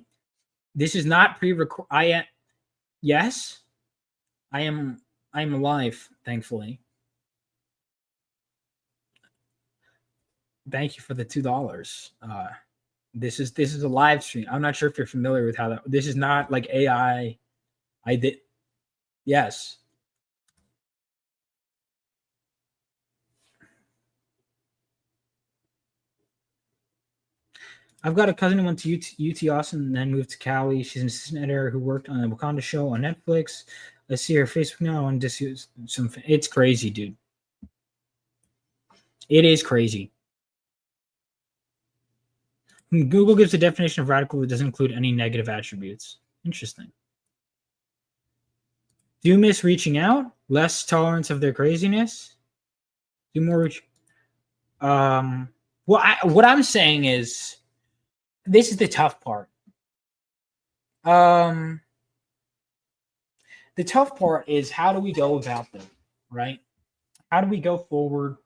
F: This is not pre-record. Yes, I am alive, thankfully. Thank you for the $2. This is a live stream. I'm not sure if you're familiar with how this is not like AI. Yes. I've got a cousin who went to UT Austin and then moved to Cali. She's an assistant editor who worked on the Wakanda show on Netflix. I see her Facebook now and just use some. It's crazy, dude. It is crazy. Google gives a definition of radical that doesn't include any negative attributes. Interesting. Do you miss reaching out? Less tolerance of their craziness? Do more reach. Well, what I'm saying is, this is the tough part. The tough part is, how do we go about them, right? How do we go forward?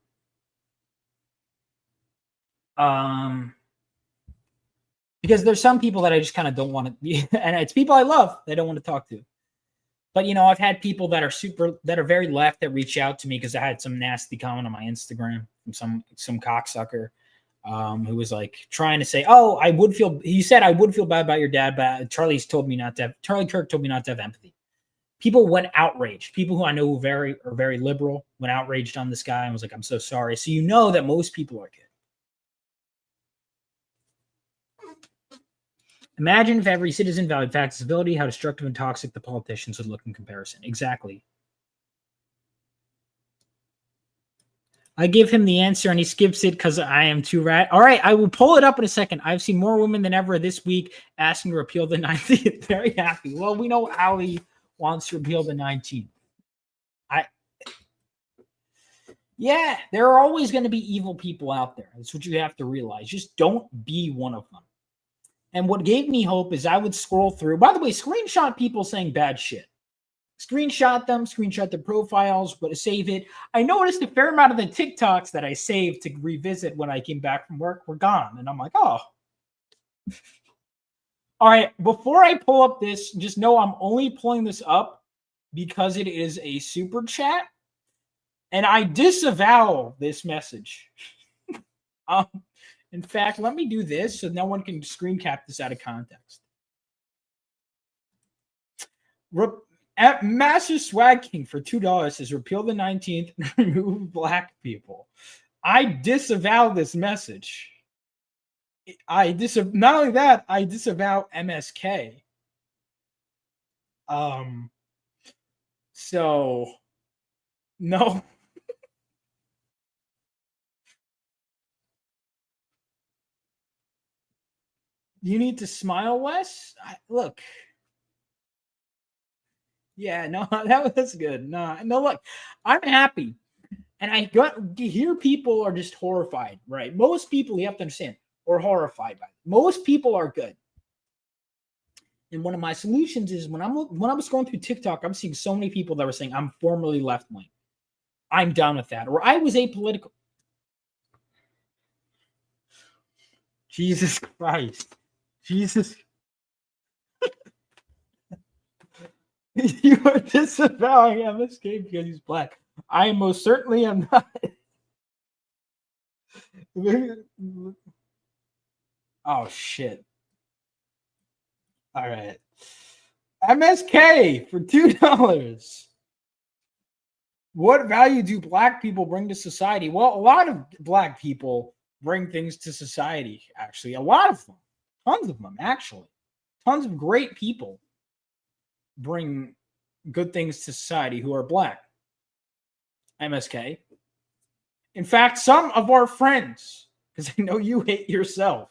F: Because there's some people that I just kind of don't want to be, and it's people I love that I don't want to talk to. But, you know, I've had people that are very left that reach out to me because I had some nasty comment on my Instagram from some cocksucker who was like trying to say, oh, he said I would feel bad about your dad, but Charlie Kirk told me not to have empathy. People went outraged. People who I know who are very liberal went outraged on this guy and was like, I'm so sorry. So you know that most people are good. Imagine if every citizen valued facts and civility, how destructive and toxic the politicians would look in comparison. Exactly. I give him the answer and he skips it because I am too rat. All right, I will pull it up in a second. I've seen more women than ever this week asking to repeal the 19th. Very happy. Well, we know Ali wants to repeal the 19th. Yeah, there are always going to be evil people out there. That's what you have to realize. Just don't be one of them. And what gave me hope is I would scroll through. By the way, screenshot people saying bad shit. Screenshot them, screenshot their profiles, but save it. I noticed a fair amount of the TikToks that I saved to revisit when I came back from work were gone. And I'm like, oh. All right, before I pull up this, just know I'm only pulling this up because it is a super chat. And I disavow this message. In fact, let me do this so no one can screen cap this out of context. At Master Swag King for $2 says repeal the 19th and remove black people. I disavow this message. Not only that, I disavow MSK. So no. You need to smile, Wes? Look. Yeah, no, that was good. No, look, I'm happy. And I got to hear people are just horrified, right? Most people, you have to understand, are horrified by it. Most people are good. And one of my solutions is when I was going through TikTok, I'm seeing so many people that were saying, I'm formerly left-wing. I'm done with that. Or I was apolitical. Jesus Christ. Jesus. You are disavowing MSK because he's black. I most certainly am not. Oh, shit. All right. MSK for $2. What value do black people bring to society? Well, a lot of black people bring things to society, actually. A lot of them. Tons of them, actually. Tons of great people bring good things to society who are black. MSK. In fact, some of our friends, because I know you hate yourself,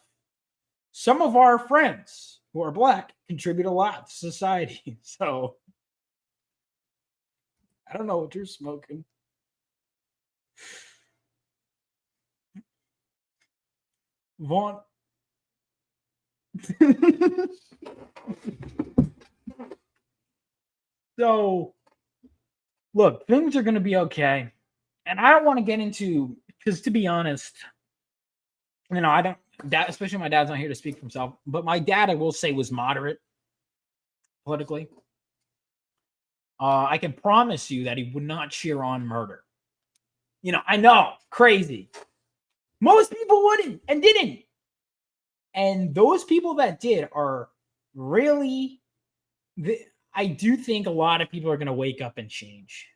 F: some of our friends who are black contribute a lot to society. So, I don't know what you're smoking. Vaughn. So, look, things are going to be okay. And I don't want to get into, because to be honest, you know, I don't, especially my dad's not here to speak for himself, but my dad, I will say, was moderate politically. I can promise you that he would not cheer on murder. You know, I know, crazy. Most people wouldn't and didn't. And those people that did are really, I do think a lot of people are going to wake up and change.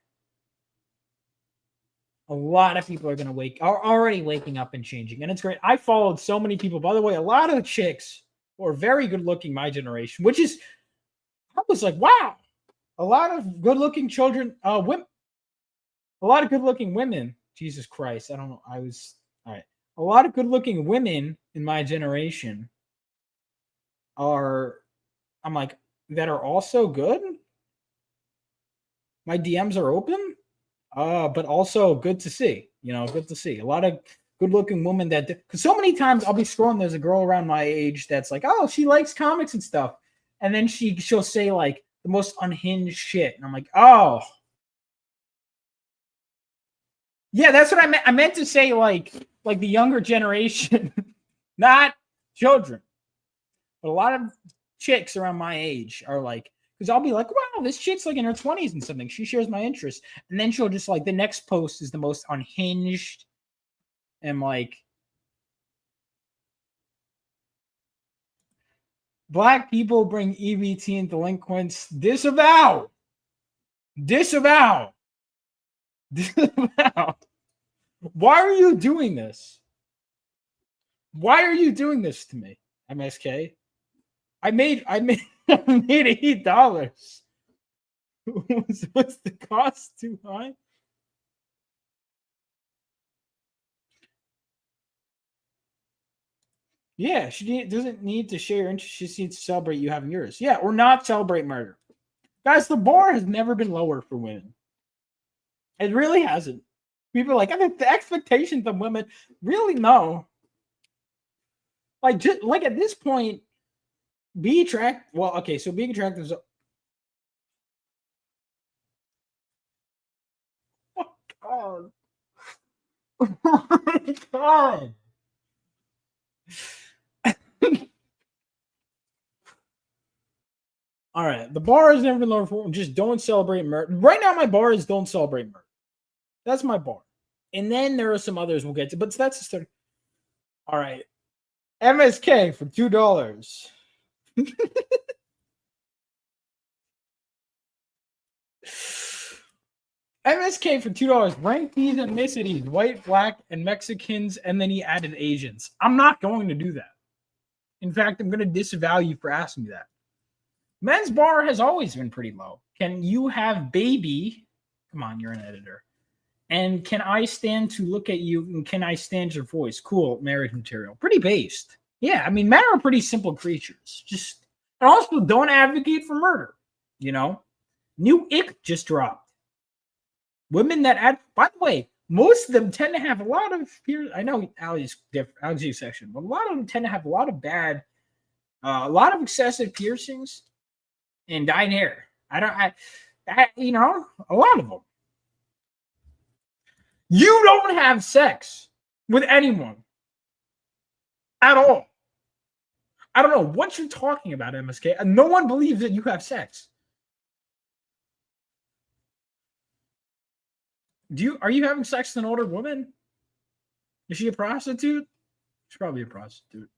F: A lot of people are already waking up and changing. And it's great. I followed so many people. By the way, a lot of chicks who are very good looking, my generation, which is, I was like, wow. A lot of good looking children, women, a lot of good looking women Jesus Christ. I don't know. All right. A lot of good-looking women in my generation that are also good. My DMs are open, but also good to see. Good to see a lot of good-looking women because so many times I'll be scrolling. There's a girl around my age that's like, oh, she likes comics and stuff, and then she'll say like the most unhinged shit, and I'm like, oh, yeah, that's what I meant. I meant to say like the younger generation, not children, but a lot of chicks around my age are like. Because I'll be like, wow, this chick's like in her 20s and something. She shares my interest. And then she'll just like, the next post is the most unhinged and like, Black people bring EBT and delinquents. Disavow. Why are you doing this? Why are you doing this to me, MSK? I made $8. Was the cost too high? Yeah, she doesn't need to share interest. She just needs to celebrate you having yours. Yeah, or not celebrate murder. Guys, the bar has never been lower for women. It really hasn't. People are like, I think the expectations of women really no. Like, just like at this point, be attractive. Well, okay, so being attractive is. Oh, God. Oh, my God. All right, the bar has never been lower for just don't celebrate murder. Right now, my bar is don't celebrate murder. That's my bar. And then there are some others we'll get to, but that's the start. All right. MSK for $2. MSK for $2. Rank these ethnicities: white, black, and Mexicans, and then he added Asians. I'm not going to do that. In fact, I'm going to disavow you for asking me that. Men's bar has always been pretty low. Can you have baby? Come on, you're an editor. And can I stand to look at you? And can I stand your voice? Cool, marriage material. Pretty based. Yeah, I mean, men are pretty simple creatures. And also don't advocate for murder. New ick just dropped. Women that by the way, most of them tend to have a lot of I know Ali's section, but a lot of them tend to have a lot of bad, a lot of excessive piercings and dyed hair. A lot of them. You don't have sex with anyone at all. I don't know what you're talking about, MSK. No one believes that you have sex. Are you having sex with an older woman? Is she a prostitute? She's probably a prostitute.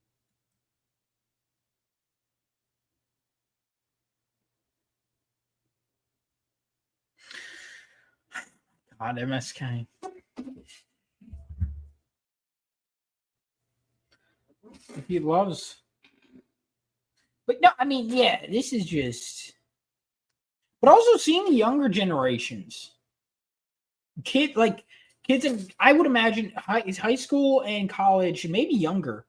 F: God, MSK. He loves. But no, I mean, yeah, this is just. But also seeing the younger generations. Kids, in, I would imagine, high school and college, maybe younger.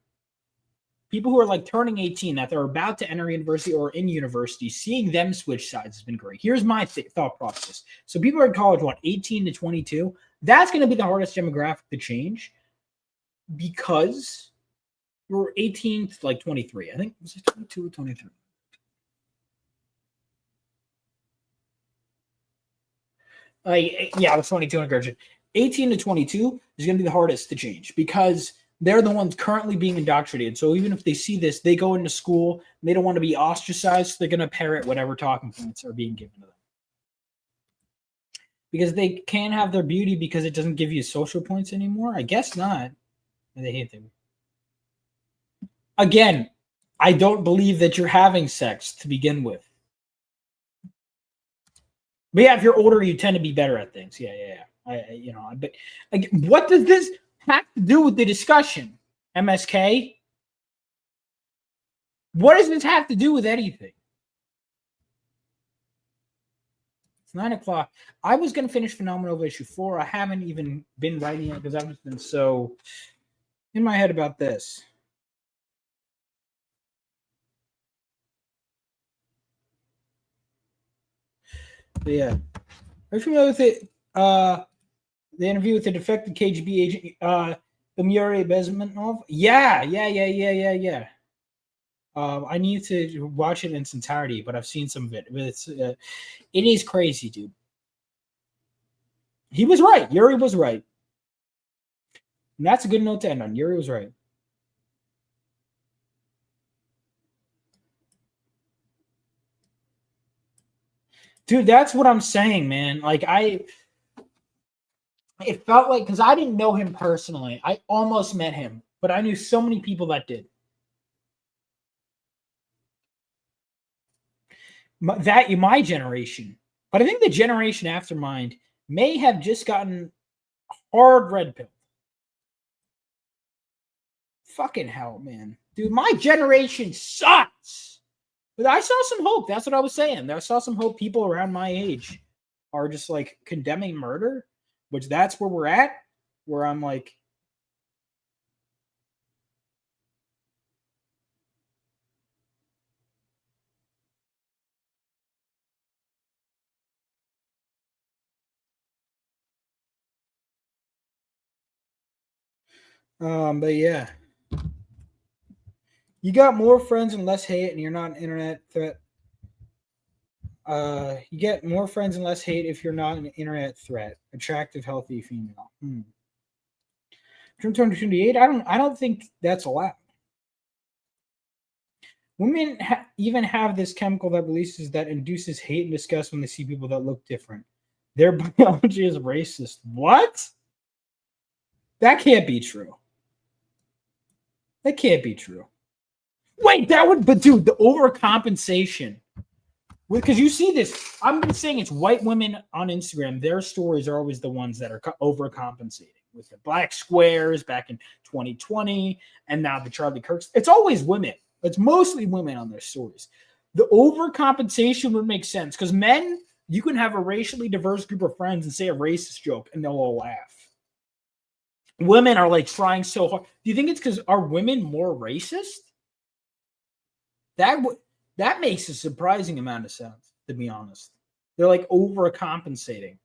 F: People who are like turning 18, that they're about to enter university or in university, seeing them switch sides has been great. Here's my thought process. So people are in college, 18 to 22? That's going to be the hardest demographic to change because we're 18 to 23. I think was it 22 or 23? Yeah, I was 22 in graduation. 18 to 22 is going to be the hardest to change because they're the ones currently being indoctrinated. So even if they see this, they go into school, they don't want to be ostracized, so they're going to parrot whatever talking points are being given to them. Because they can't have their beauty because it doesn't give you social points anymore? I guess not. They hate them. Again, I don't believe that you're having sex to begin with. But yeah, if you're older, you tend to be better at things. Yeah. But what does this have to do with the discussion, MSK? What does this have to do with anything?
O: It's 9 o'clock. I was going to finish Phenomenal issue 4. I haven't even been writing it because I've just been so in my head about this. But yeah. Are you familiar with it? The interview with the defected KGB agent, Yuri Bezmenov? Yeah. I need to watch it in its entirety, but I've seen some of it. It is crazy, dude. He was right. Yuri was right. And that's a good note to end on. Yuri was right. Dude, that's what I'm saying, man. Like, it felt like, because I didn't know him personally. I almost met him, but I knew so many people that did. My generation. But I think the generation after mine may have just gotten hard red pill. Fucking hell, man. Dude, my generation sucks. But I saw some hope. That's what I was saying. I saw some hope. People around my age are just like condemning murder, which that's where we're at, where I'm like, but yeah. You got more friends and less hate, and you're not an internet threat. You get more friends and less hate if you're not an internet threat. Attractive, healthy female. June 2028. I don't think that's allowed. Women even have this chemical that releases that induces hate and disgust when they see people that look different. Their biology is racist. What? That can't be true. That can't be true. Wait, but dude, the overcompensation. Because you see this, I'm been saying it's white women on Instagram. Their stories are always the ones that are overcompensating with the black squares back in 2020, and now the Charlie Kirks. It's always women. It's mostly women on their stories. The overcompensation would make sense because men, you can have a racially diverse group of friends and say a racist joke, and they'll all laugh. Women are like trying so hard. Do you think it's because are women more racist? That makes a surprising amount of sense, to be honest. They're like overcompensating.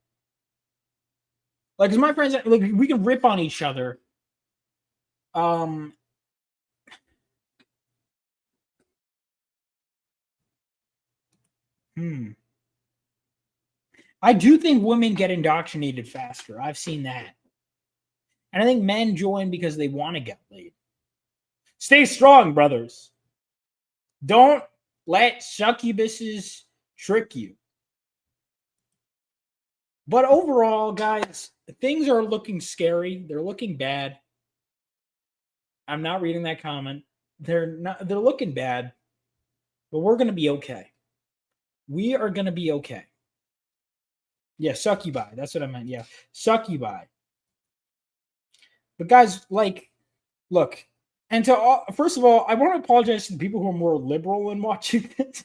O: Like, cause my friends, like, we can rip on each other. I do think women get indoctrinated faster. I've seen that. And I think men join because they want to get laid. Stay strong, brothers. Don't let succubuses trick you. But overall, guys, things are looking scary. They're looking bad. I'm not reading that comment. They're looking bad. But we're going to be okay. We are going to be okay. Yeah, succubi. That's what I meant. Yeah, succubi. But guys, like, look, and to all, first of all, I want to apologize to the people who are more liberal in watching this.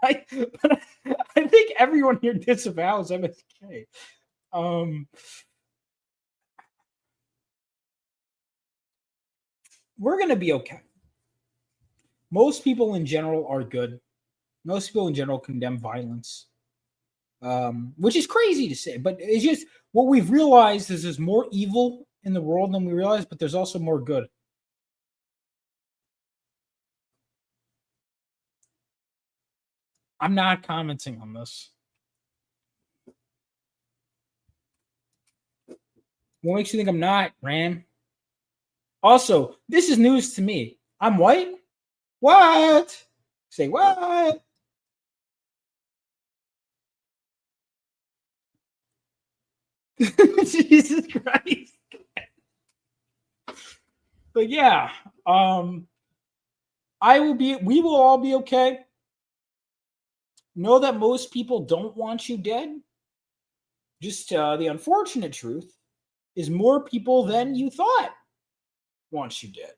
O: I think everyone here disavows MSK. We're going to be okay. Most people in general are good. Most people in general condemn violence, which is crazy to say. But it's just what we've realized is there's more evil in the world than we realize, but there's also more good. I'm not commenting on this. What makes you think I'm not, Ram? Also, this is news to me. I'm white? What? Say what? Jesus Christ. But yeah, we will all be okay. Know that most people don't want you dead. Just the unfortunate truth is more people than you thought want you dead.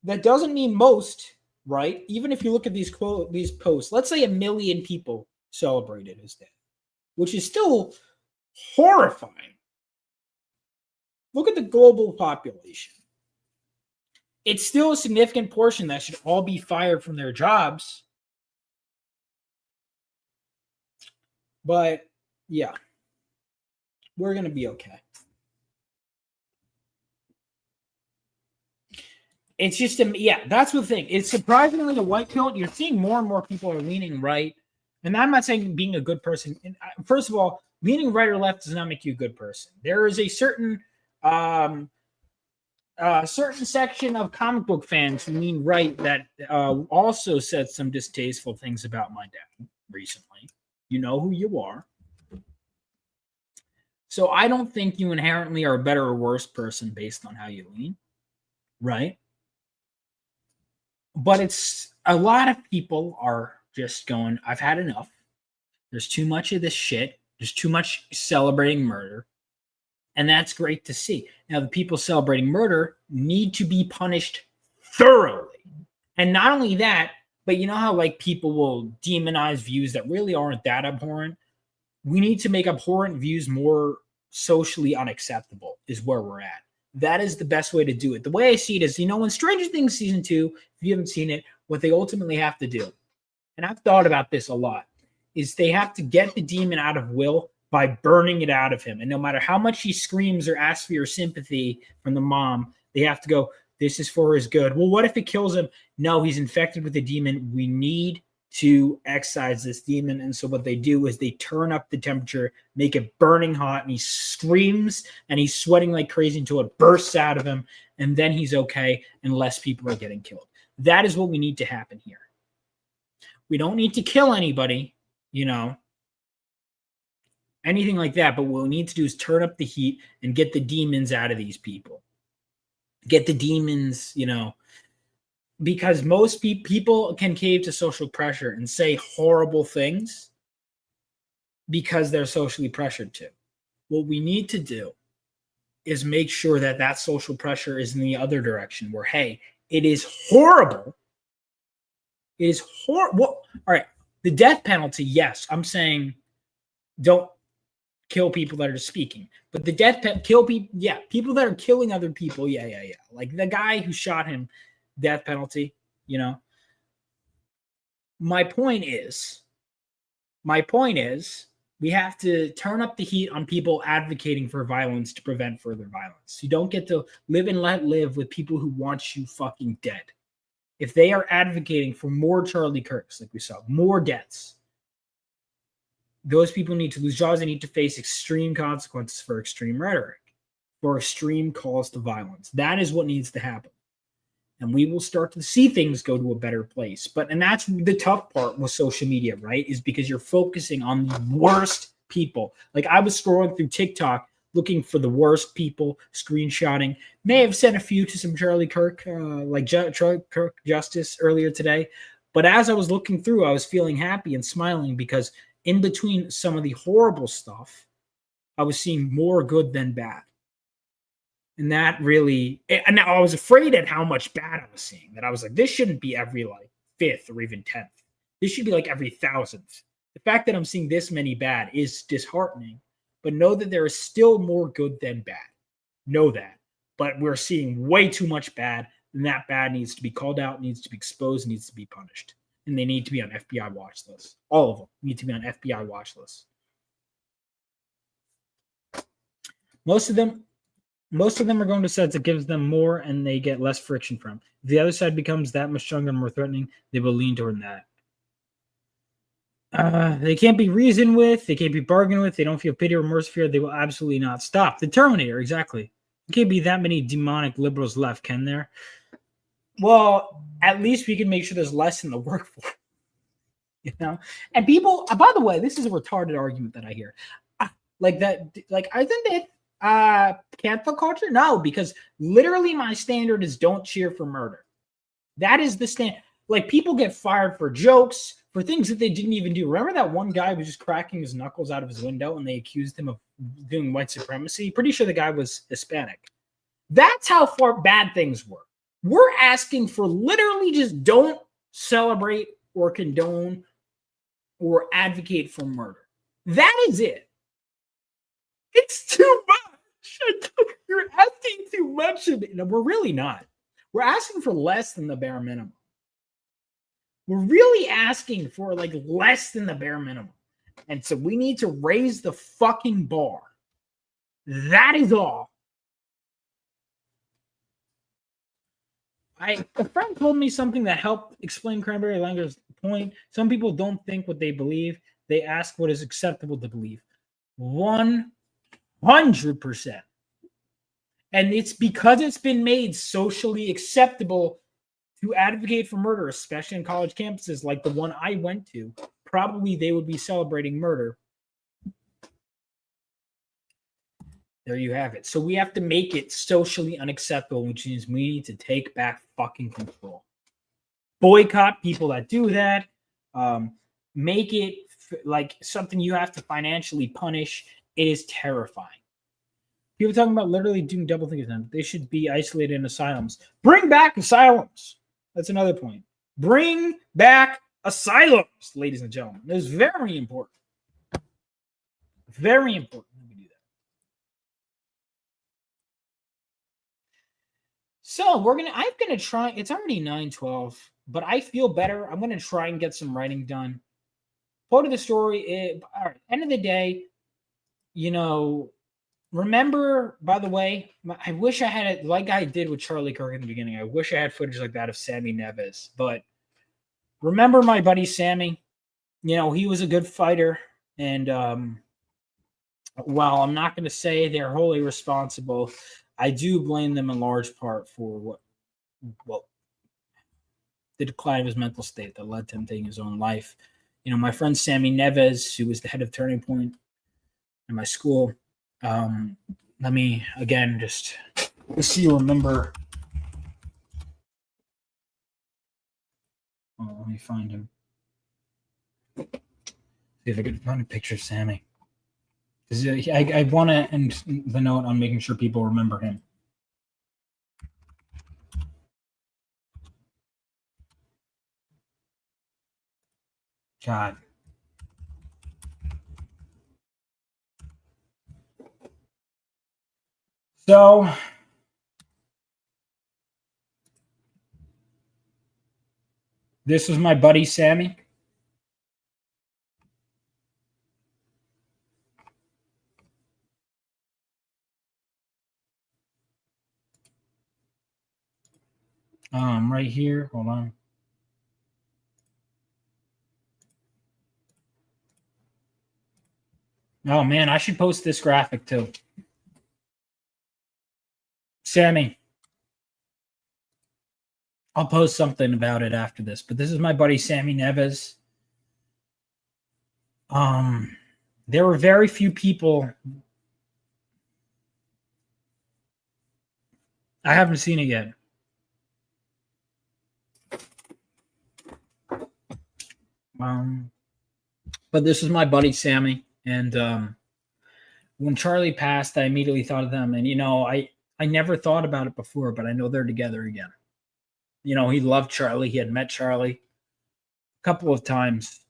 O: That doesn't mean most, right? Even if you look at these posts, let's say 1 million people celebrated his death, which is still horrifying. Look at the global population. It's still a significant portion that should all be fired from their jobs. But yeah, we're going to be okay. It's just, that's the thing. It's surprisingly a white pill. You're seeing more and more people are leaning right. And I'm not saying being a good person. First of all, leaning right or left does not make you a good person. There is a certain section of comic book fans who lean right that also said some distasteful things about my dad recently. You know who you are. So I don't think you inherently are a better or worse person based on how you lean, right? But it's a lot of people are just going, I've had enough. There's too much of this shit. There's too much celebrating murder. And that's great to see. Now, the people celebrating murder need to be punished thoroughly. And not only that, but you know how like people will demonize views that really aren't that abhorrent? We need to make abhorrent views more socially unacceptable is where we're at. That is the best way to do it. The way I see it is, in Stranger Things Season 2, if you haven't seen it, what they ultimately have to do, and I've thought about this a lot, is they have to get the demon out of Will by burning it out of him. And no matter how much he screams or asks for your sympathy from the mom, they have to go, this is for his good. Well, what if it kills him? No, he's infected with a demon. We need to excise this demon. And so what they do is they turn up the temperature, make it burning hot, and he screams and he's sweating like crazy until it bursts out of him. And then he's okay and less people are getting killed. That is what we need to happen here. We don't need to kill anybody, anything like that. But what we need to do is turn up the heat and get the demons out of these people. Get the demons, because most people can cave to social pressure and say horrible things because they're socially pressured to. What we need to do is make sure that that social pressure is in the other direction where, hey, it is horrible. It is horrible. All right. The death penalty, yes. I'm saying don't kill people that are speaking. But the death penalty, kill people, yeah. People that are killing other people, yeah. Like the guy who shot him, death penalty, My point is, we have to turn up the heat on people advocating for violence to prevent further violence. You don't get to live and let live with people who want you fucking dead. If they are advocating for more Charlie Kirks, like we saw, more deaths, those people need to lose jobs. They need to face extreme consequences for extreme rhetoric, for extreme calls to violence. That is what needs to happen. And we will start to see things go to a better place. And that's the tough part with social media, right? Is because you're focusing on the worst people. Like I was scrolling through TikTok looking for the worst people, screenshotting. May have sent a few to some Charlie Kirk, Kirk Justice earlier today. But as I was looking through, I was feeling happy and smiling because in between some of the horrible stuff, I was seeing more good than bad. And that really, and I was afraid at how much bad I was seeing, that I was like, this shouldn't be every like 5th or even 10th. This should be like every 1,000th. The fact that I'm seeing this many bad is disheartening, but know that there is still more good than bad. Know that. But we're seeing way too much bad, and that bad needs to be called out, needs to be exposed, needs to be punished. And they need to be on FBI watch lists. All of them need to be on FBI watch lists. Most of them are going to sides that gives them more and they get less friction from. If the other side becomes that much stronger and more threatening, they will lean toward that. They can't be reasoned with. They can't be bargained with. They don't feel pity or remorse fear. They will absolutely not stop. The Terminator, exactly. There can't be that many demonic liberals left, can there? Well, at least we can make sure there's less in the workforce. And people, by the way, this is a retarded argument that I hear. Like that, like I think that cancel culture? No, because literally my standard is don't cheer for murder. That is the standard. Like people get fired for jokes, for things that they didn't even do. Remember that one guy was just cracking his knuckles out of his window and they accused him of doing white supremacy? Pretty sure the guy was Hispanic. That's how far bad things were. We're asking for literally just don't celebrate or condone
F: or advocate for murder. That is it. It's too much. You're asking too much of it. No, we're really not. We're asking for less than the bare minimum. We're really asking for like less than the bare minimum. And so we need to raise the fucking bar. That is all. A friend told me something that helped explain Cranberry Langer's point. Some people don't think what they believe. They ask what is acceptable to believe. 100%. And it's because it's been made socially acceptable to advocate for murder, especially in college campuses like the one I went to. Probably they would be celebrating murder. There you have it. So we have to make it socially unacceptable, which means we need to take back fucking control. Boycott people that do that. Make it like something you have to financially punish. It is terrifying. People talking about literally doing double things. They should be isolated in asylums. Bring back asylums. That's another point. Bring back asylums, ladies and gentlemen. It's very important. Very important. So I'm gonna try. It's already 9:12, but I feel better. I'm gonna try and get some writing done. Part of the story, all right, end of the day, remember, by the way, I wish I had it like I did with Charlie Kirk in the beginning. I wish I had footage like that of Sammy Neves. But remember my buddy Sammy? He was a good fighter. And while I'm not going to say they're wholly responsible, I do blame them in large part for the decline of his mental state that led to him taking his own life. My friend Sammy Neves, who was the head of Turning Point in my school, let me again just see you remember. Oh, let me find him. See if I can find a picture of Sammy. I want to end the note on making sure people remember him. God. So, this was my buddy Sammy. Right here. Hold on. Oh man, I should post this graphic too. Sammy. I'll post something about it after this, but this is my buddy Sammy Neves. There were very few people. I haven't seen it yet. But this is my buddy Sammy, and when Charlie passed, I immediately thought of them. And I never thought about it before, but I know they're together again. He loved Charlie. He had met Charlie a couple of times.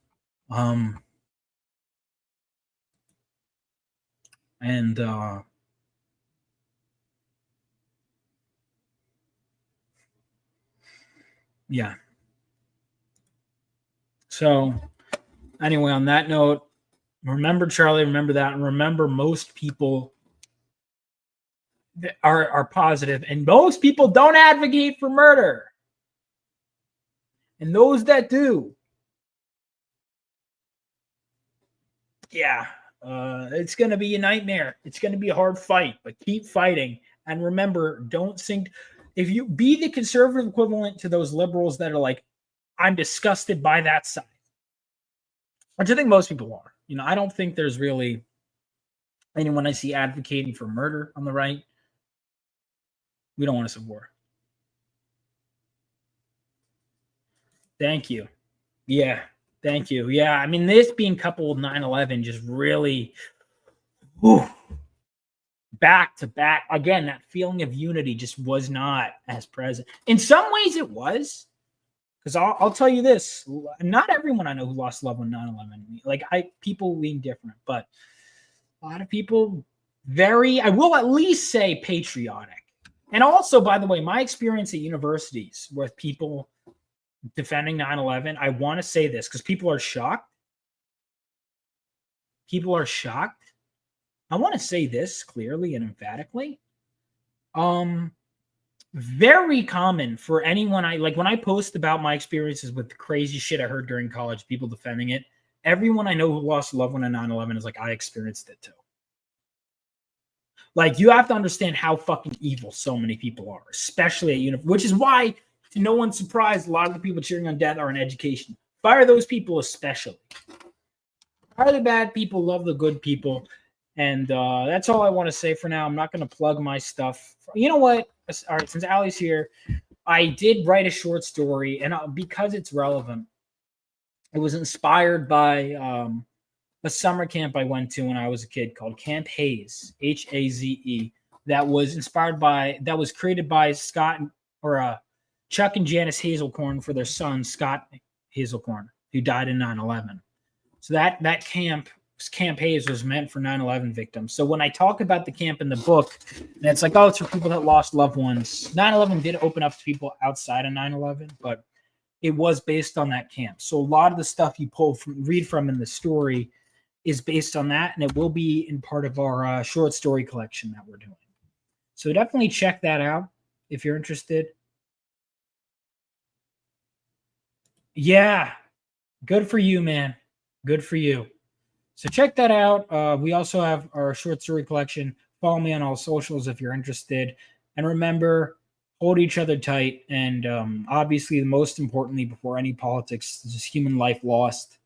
F: Yeah. So anyway, on that note, remember Charlie, remember that, and remember most people are positive, and most people don't advocate for murder. And those that do, it's going to be a nightmare. It's going to be a hard fight, but keep fighting. And remember, don't sink. If you be the conservative equivalent to those liberals that are like, I'm disgusted by that side, which I think most people are. I don't think there's really anyone I see advocating for murder on the right. We don't want to support. Thank you. Yeah. Thank you. Yeah. I mean, this being coupled with 9/11 just really back to back. Again, that feeling of unity just was not as present. In some ways it was, Because I'll tell you this: not everyone I know who lost a loved one 9/11. Like people being different, but a lot of people I will at least say patriotic. And also, by the way, my experience at universities with people defending 9/11, I want to say this because people are shocked. People are shocked. I want to say this clearly and emphatically. Very common for anyone when I post about my experiences with the crazy shit I heard during college, people defending it. Everyone I know who lost a loved one in 9/11 is like, I experienced it too. Like, you have to understand how fucking evil so many people are, especially at university, which is why, to no one's surprise, a lot of the people cheering on death are in education. Fire those people especially. Fire the bad people, love the good people. And that's all I want to say for now. I'm not going to plug my stuff. You know what? All right, since Allie's here, I did write a short story, and because it's relevant, it was inspired by a summer camp I went to when I was a kid called Camp Haze, Haze. That was created by Chuck and Janice Hazelcorn for their son, Scott Hazelcorn, who died in 9/11. So that Camp Haze was meant for 9/11 victims. So when I talk about the camp in the book, and it's like, oh, it's for people that lost loved ones. 9/11 did open up to people outside of 9/11, but it was based on that camp. So a lot of the stuff you read from in the story is based on that, and it will be in part of our short story collection that we're doing. So definitely check that out if you're interested. Yeah, good for you, man. Good for you. So check that out. We also have our short story collection. Follow me on all socials if you're interested. And remember, hold each other tight. And obviously, most importantly, before any politics, is human life lost.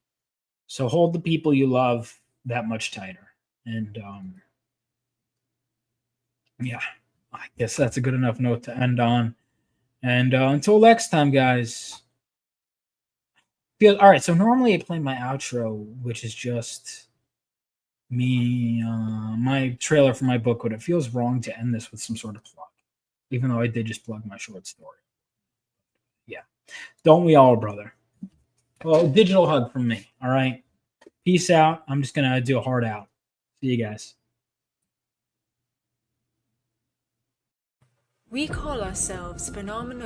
F: So hold the people you love that much tighter. And yeah, I guess that's a good enough note to end on. And until next time, guys. All right, so normally I play my outro, which is just me, my trailer for my book, but it feels wrong to end this with some sort of plug, even though I did just plug my short story. Yeah. Don't we all, brother? Well, digital hug from me, all right? Peace out. I'm just going to do a heart out. See you guys.
Q: We call ourselves Phenomenal.